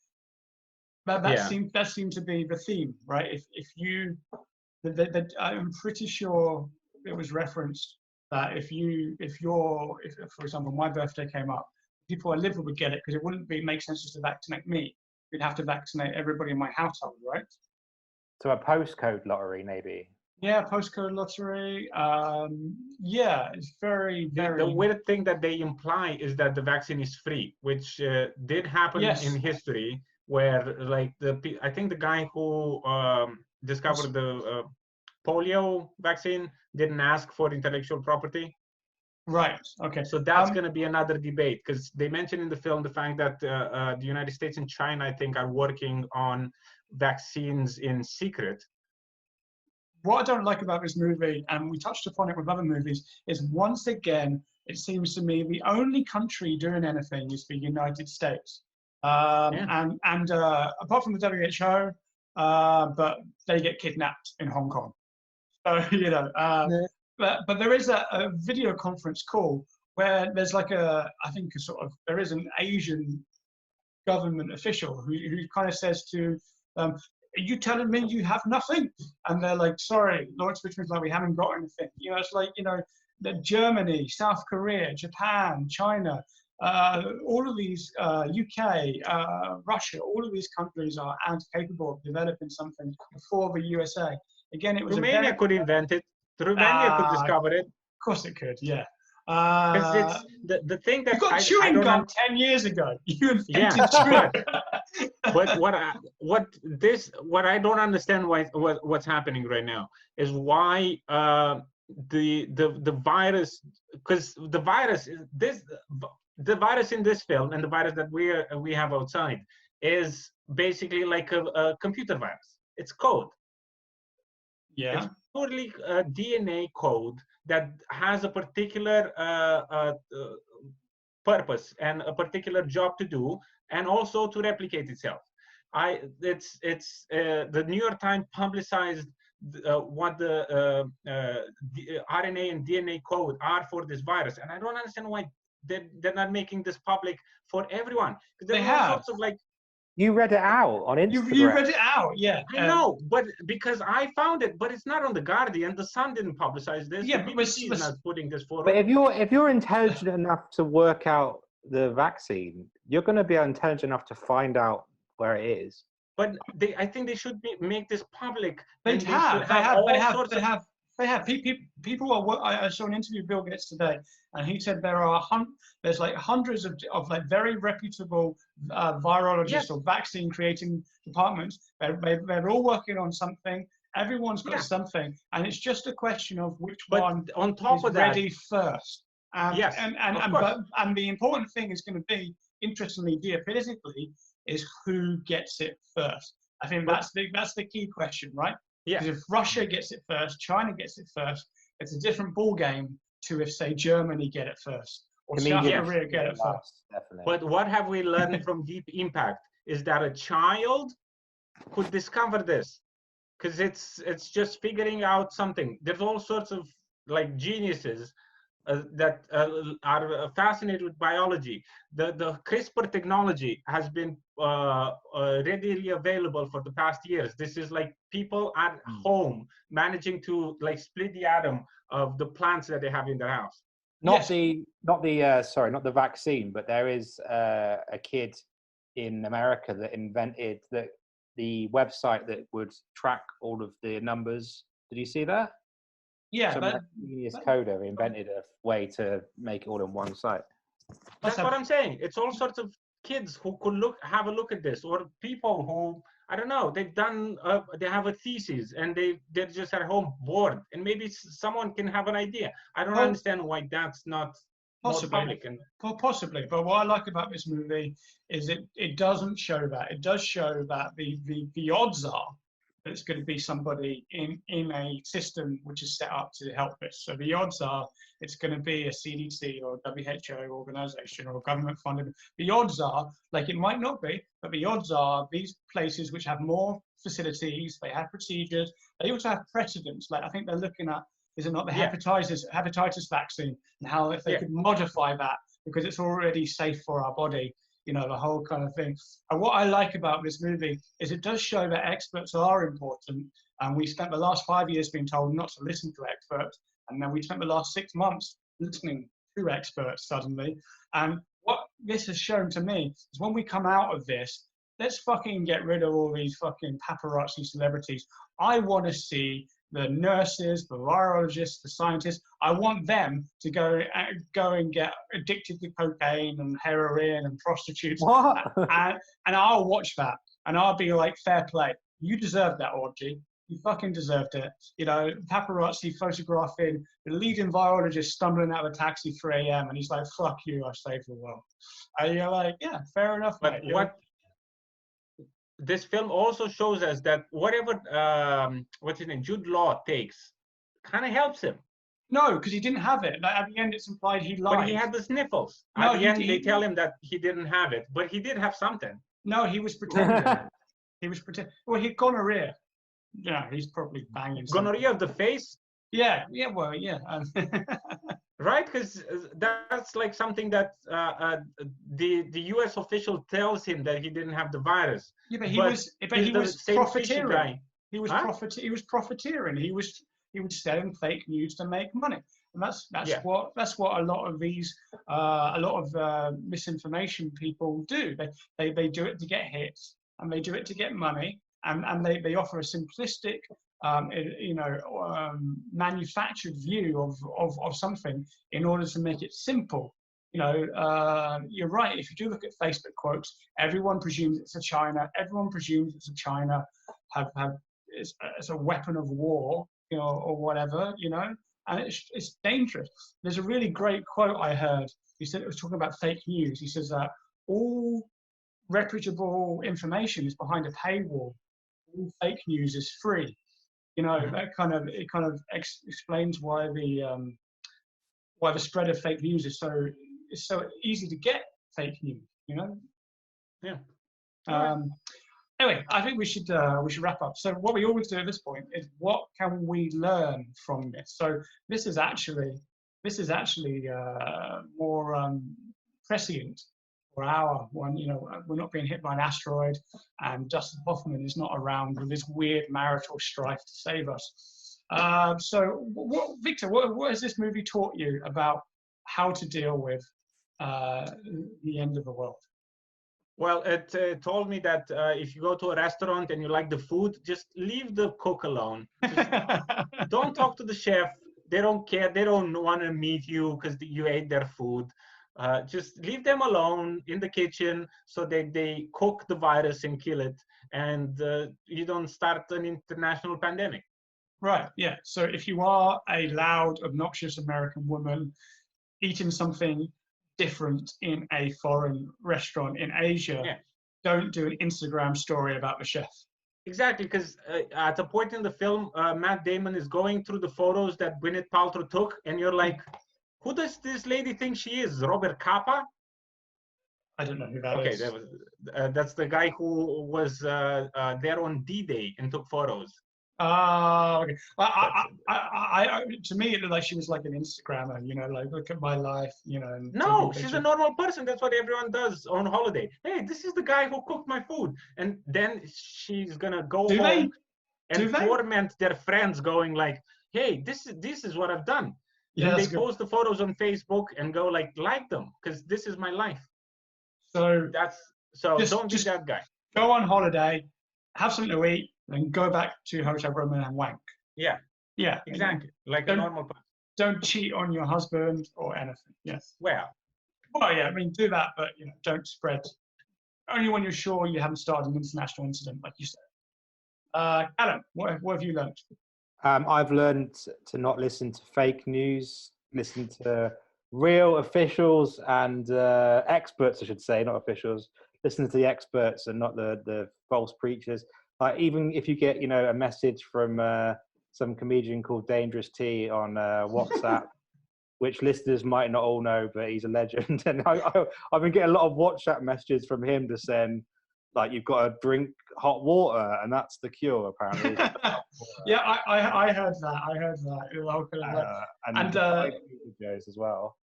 That seemed to be the theme, right? If you, I'm pretty sure it was referenced that if for example my birthday came up, people I live with would get it, because it wouldn't make sense just to vaccinate me. You'd have to vaccinate everybody in my household, right? So a postcode lottery, maybe. Yeah, postcode lottery. Yeah, it's very, very. The weird thing that they imply is that the vaccine is free, which did happen in history, where like I think the guy who discovered the polio vaccine didn't ask for intellectual property. Right. Okay. So that's going to be another debate, because they mentioned in the film the fact that the United States and China, I think, are working on vaccines in secret. What I don't like about this movie, and we touched upon it with other movies, is once again, it seems to me the only country doing anything is the United States. And apart from the WHO, but they get kidnapped in Hong Kong. So, but there is a video conference call where there's like there is an Asian government official who kind of says to, are you telling me you have nothing? And they're like, sorry, Lawrence Fishburne's like, we haven't got anything. It's like, that Germany, South Korea, Japan, China, all of these, UK, Russia, all of these countries are capable of developing something before the USA. Again, it was Romania could invent it. Romania could discover it. Of course it could, yeah. Because it's the thing that you got chewing gum 10 years ago. You invented chewing. But what I don't understand what's happening right now is why the virus, because the virus in this film and the virus that we have outside is basically like a computer virus. It's code. Yeah. It's purely a DNA code that has a particular purpose and a particular job to do, and also to replicate itself. The New York Times publicized what the RNA and DNA code are for this virus, and I don't understand why they're not making this public for everyone. They have. Sorts of like. You read it out on Instagram. You read it out, yeah. I know, but because I found it, but it's not on the Guardian. The Sun didn't publicize this. Yeah, the BBC is not putting this forward. But if you're intelligent enough to work out the vaccine, you're going to be intelligent enough to find out where it is. But I think they should make this public. They have. People are. I saw an interview with Bill Gates today, and he said there's like hundreds of like very reputable virologists or vaccine creating departments. They're all working on something. Everyone's got something, and it's just a question of which one on top is of that, ready first. And the important thing is going to be, interestingly, geopolitically, is who gets it first. I think that's the key question, right? Yeah. Because if Russia gets it first, China gets it first, it's a different ball game to if, say, Germany get it first or South Korea get it first. Definitely. But what have we learned from Deep Impact is that a child could discover this, because it's just figuring out something. There's all sorts of like geniuses that are fascinated with biology. The CRISPR technology has been readily available for the past years. This is like people at home managing to like split the atom of the plants that they have in their house. Not the vaccine, but there is a kid in America that invented the website that would track all of the numbers. Did you see that? Yeah, Some genius coder invented a way to make it all in one site. That's what I'm saying. It's all sorts of kids who could have a look at this, or people who, I don't know, they've done, they have a thesis and they're just at home bored, and maybe someone can have an idea. I don't understand why that's not Possibly. public. And Possibly, but what I like about this movie is it doesn't show that. It does show that the odds are that it's going to be somebody in a system which is set up to help us. So the odds are it's going to be a CDC or WHO organization or government funded. The odds are, like it might not be, but the odds are these places which have more facilities, they have procedures, they also have precedents. Like I think they're looking at, is it not the hepatitis vaccine, and how if they could modify that because it's already safe for our body, you know, the whole kind of thing. And what I like about this movie is it does show that experts are important. And we spent the last 5 years being told not to listen to experts. And then we spent the last 6 months listening to experts suddenly. And what this has shown to me is when we come out of this, let's fucking get rid of all these fucking paparazzi celebrities. I want to see the nurses, the virologists, the scientists. I want them to go and get addicted to cocaine and heroin and prostitutes. And I'll watch that. And I'll be like, fair play. You deserved that orgy. You fucking deserved it. You know, paparazzi photographing the leading virologist stumbling out of a taxi 3 a.m. and he's like, fuck you, I saved the world. And you're like, yeah, fair enough. But mate. what this film also shows us that whatever what's his name, Jude Law takes, kind of helps him. No, because he didn't have it. Like, at the end, it's implied he lied. But he had the sniffles. No, at the end, they tell him that he didn't have it, but he did have something. No, he was pretending. He was pretending. Well, he had gonorrhea. Yeah, he's probably banging. Gonorrhea of the face? Yeah, well, yeah. Right, because that's like something that the U.S. official tells him that he didn't have the virus. Yeah, but he was profiteering. He was profiteering. He was selling fake news to make money, and that's what a lot of these misinformation people do. They do it to get hits, and they do it to get money, and they offer a simplistic manufactured view of something in order to make it simple. You're right. If you do look at Facebook quotes, everyone presumes it's a China. Everyone presumes it's a China it's a weapon of war, or whatever, and it's dangerous. There's a really great quote I heard. He said it was talking about fake news. He says that all reputable information is behind a paywall. All fake news is free. That kind of explains why the spread of fake news is so easy to get fake news. Yeah. Anyway, I think we should wrap up. So what we always do at this point is what can we learn from this? So this is actually more prescient for our one. We're not being hit by an asteroid, and Dustin Hoffman is not around with this weird marital strife to save us. So, Victor, what has this movie taught you about how to deal with the end of the world? Well, it told me that if you go to a restaurant and you like the food, just leave the cook alone. Don't talk to the chef. They don't care. They don't want to meet you because you ate their food. Just leave them alone in the kitchen so that they cook the virus and kill it, and you don't start an international pandemic. Right, yeah. So if you are a loud, obnoxious American woman eating something different in a foreign restaurant in Asia, don't do an Instagram story about the chef. Exactly, because at a point in the film, Matt Damon is going through the photos that Gwyneth Paltrow took, and you're like, who does this lady think she is? Robert Capa? I don't know who that is. Okay, that's the guy who was there on D-Day and took photos. Okay. To me, it looked like she was like an Instagrammer, like, look at my life, No, she's a normal person. That's what everyone does on holiday. Hey, this is the guy who cooked my food. And then she's going to go home and torment their friends going like, hey, this is what I've done. Yeah, and they post the photos on Facebook and go like them, because this is my life. So don't be that guy. Go on holiday, have something to eat, and go back to your hotel room and wank. Yeah. Yeah. Exactly. Like a normal person. Don't cheat on your husband or anything. Yes. Well, yeah, I mean, do that, but don't spread. Only when you're sure you haven't started an international incident, like you said. Alan, what have you learned? I've learned to not listen to fake news, listen to real officials and experts, I should say, not officials. Listen to the experts and not the false preachers. Like, even if you get, a message from some comedian called Dangerous T on WhatsApp, which listeners might not all know, but he's a legend. And I've been getting a lot of WhatsApp messages from him just saying, like, you've got to drink hot water, and that's the cure, apparently. Yeah, I heard that. And videos as well.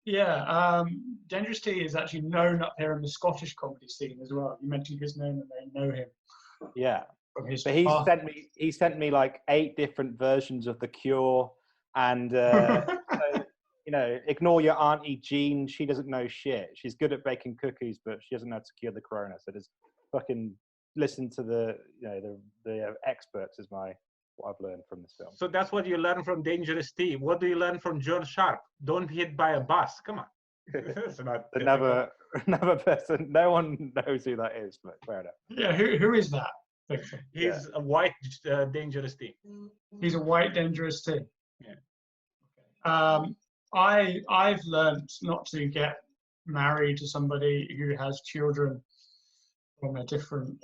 Yeah, Dangerous T is actually known up here in the Scottish comedy scene as well. You mentioned his name, and they know him. Yeah, but he sent me like 8 different versions of the cure, and so, ignore your auntie Jean. She doesn't know shit. She's good at baking cookies, but she doesn't know how to cure the corona. So just fucking listen to the experts is what I've learned from this film. So that's what you learn from Dangerous T. What do you learn from George Sharp? Don't be hit by a bus. Come on. Another person. No one knows who that is, but fair enough. Yeah, who is that? He's a white Dangerous T. He's a white Dangerous T. Yeah. I've learned not to get married to somebody who has children from a different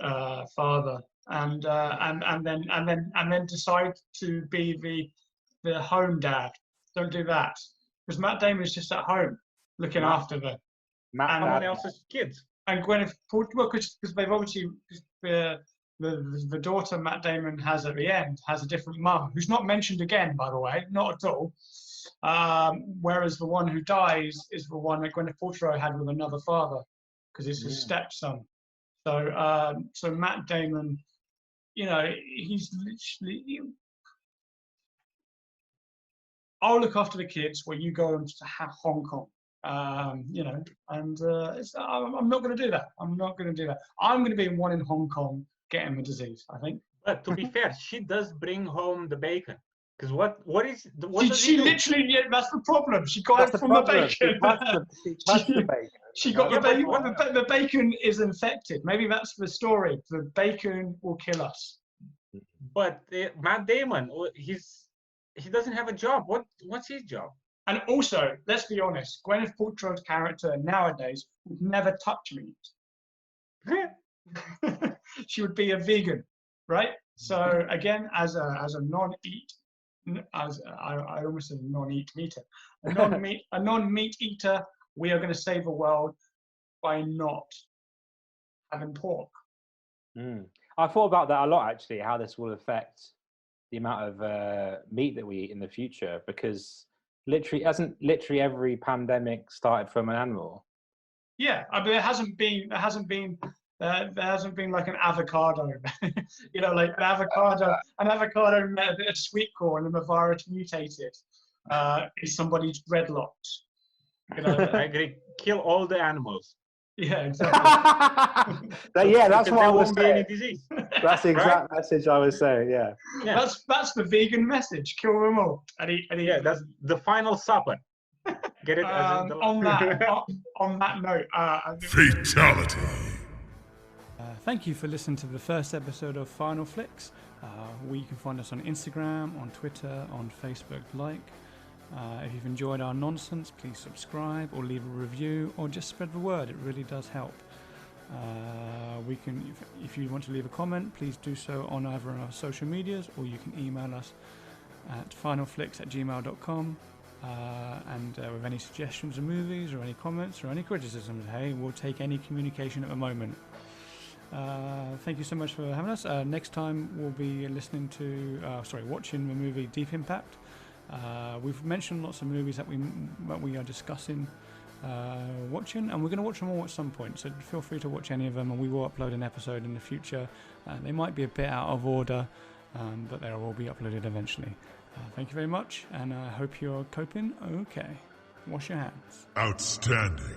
father, and then decide to be the home dad. Don't do that, because Matt Damon is just at home looking after them. Someone else's kids. And Gwyneth Paltrow, because they've obviously the daughter Matt Damon has at the end has a different mum, who's not mentioned again, by the way, not at all. Whereas the one who dies is the one that Gwyneth Paltrow had with another father, because it's his stepson. So Matt Damon, he's literally. I'll look after the kids while you go to Hong Kong. I'm not going to do that. I'm going to be one in Hong Kong getting the disease, I think. But to be fair, she does bring home the bacon. Because what she literally, that's the problem. She got it from the bacon. She got the bacon. The bacon is infected. Maybe that's the story. The bacon will kill us. But Matt Damon, he doesn't have a job. What's his job? And also, let's be honest, Gwyneth Paltrow's character nowadays would never touch meat. She would be a vegan, right? So again, as a non-eat, I almost said non-eat meter, a non-meat eater, we are going to save the world by not having pork. I thought about that a lot, actually, how this will affect the amount of meat that we eat in the future, because hasn't every pandemic started from an animal? Yeah, I mean, there hasn't been like an avocado, like an avocado met a bit of sweet corn and the virus mutated. Is somebody's dreadlocks? I agree. Kill all the animals. Yeah, exactly. That's what I was saying. Any disease. That's the exact message I was saying. Yeah. That's the vegan message. Kill them all. Yeah, that's the final supper. Get it? On that note, Fatality. Thank you for listening to the first episode of Final Flicks. You can find us on Instagram, on Twitter, on Facebook. If you've enjoyed our nonsense, please subscribe or leave a review or just spread the word. It really does help. If you want to leave a comment, please do so on either of our social medias, or you can email us at finalflicks@gmail.com. And with any suggestions of movies or any comments or any criticisms, hey, we'll take any communication at the moment. Thank you so much for having us. Next time we'll be watching the movie Deep Impact. We've mentioned lots of movies that we are discussing watching, and we're going to watch them all at some point, so feel free to watch any of them, and we will upload an episode in the future. They might be a bit out of order, but they'll all be uploaded eventually. Thank you very much, and I hope you're coping okay. Wash your hands. Outstanding.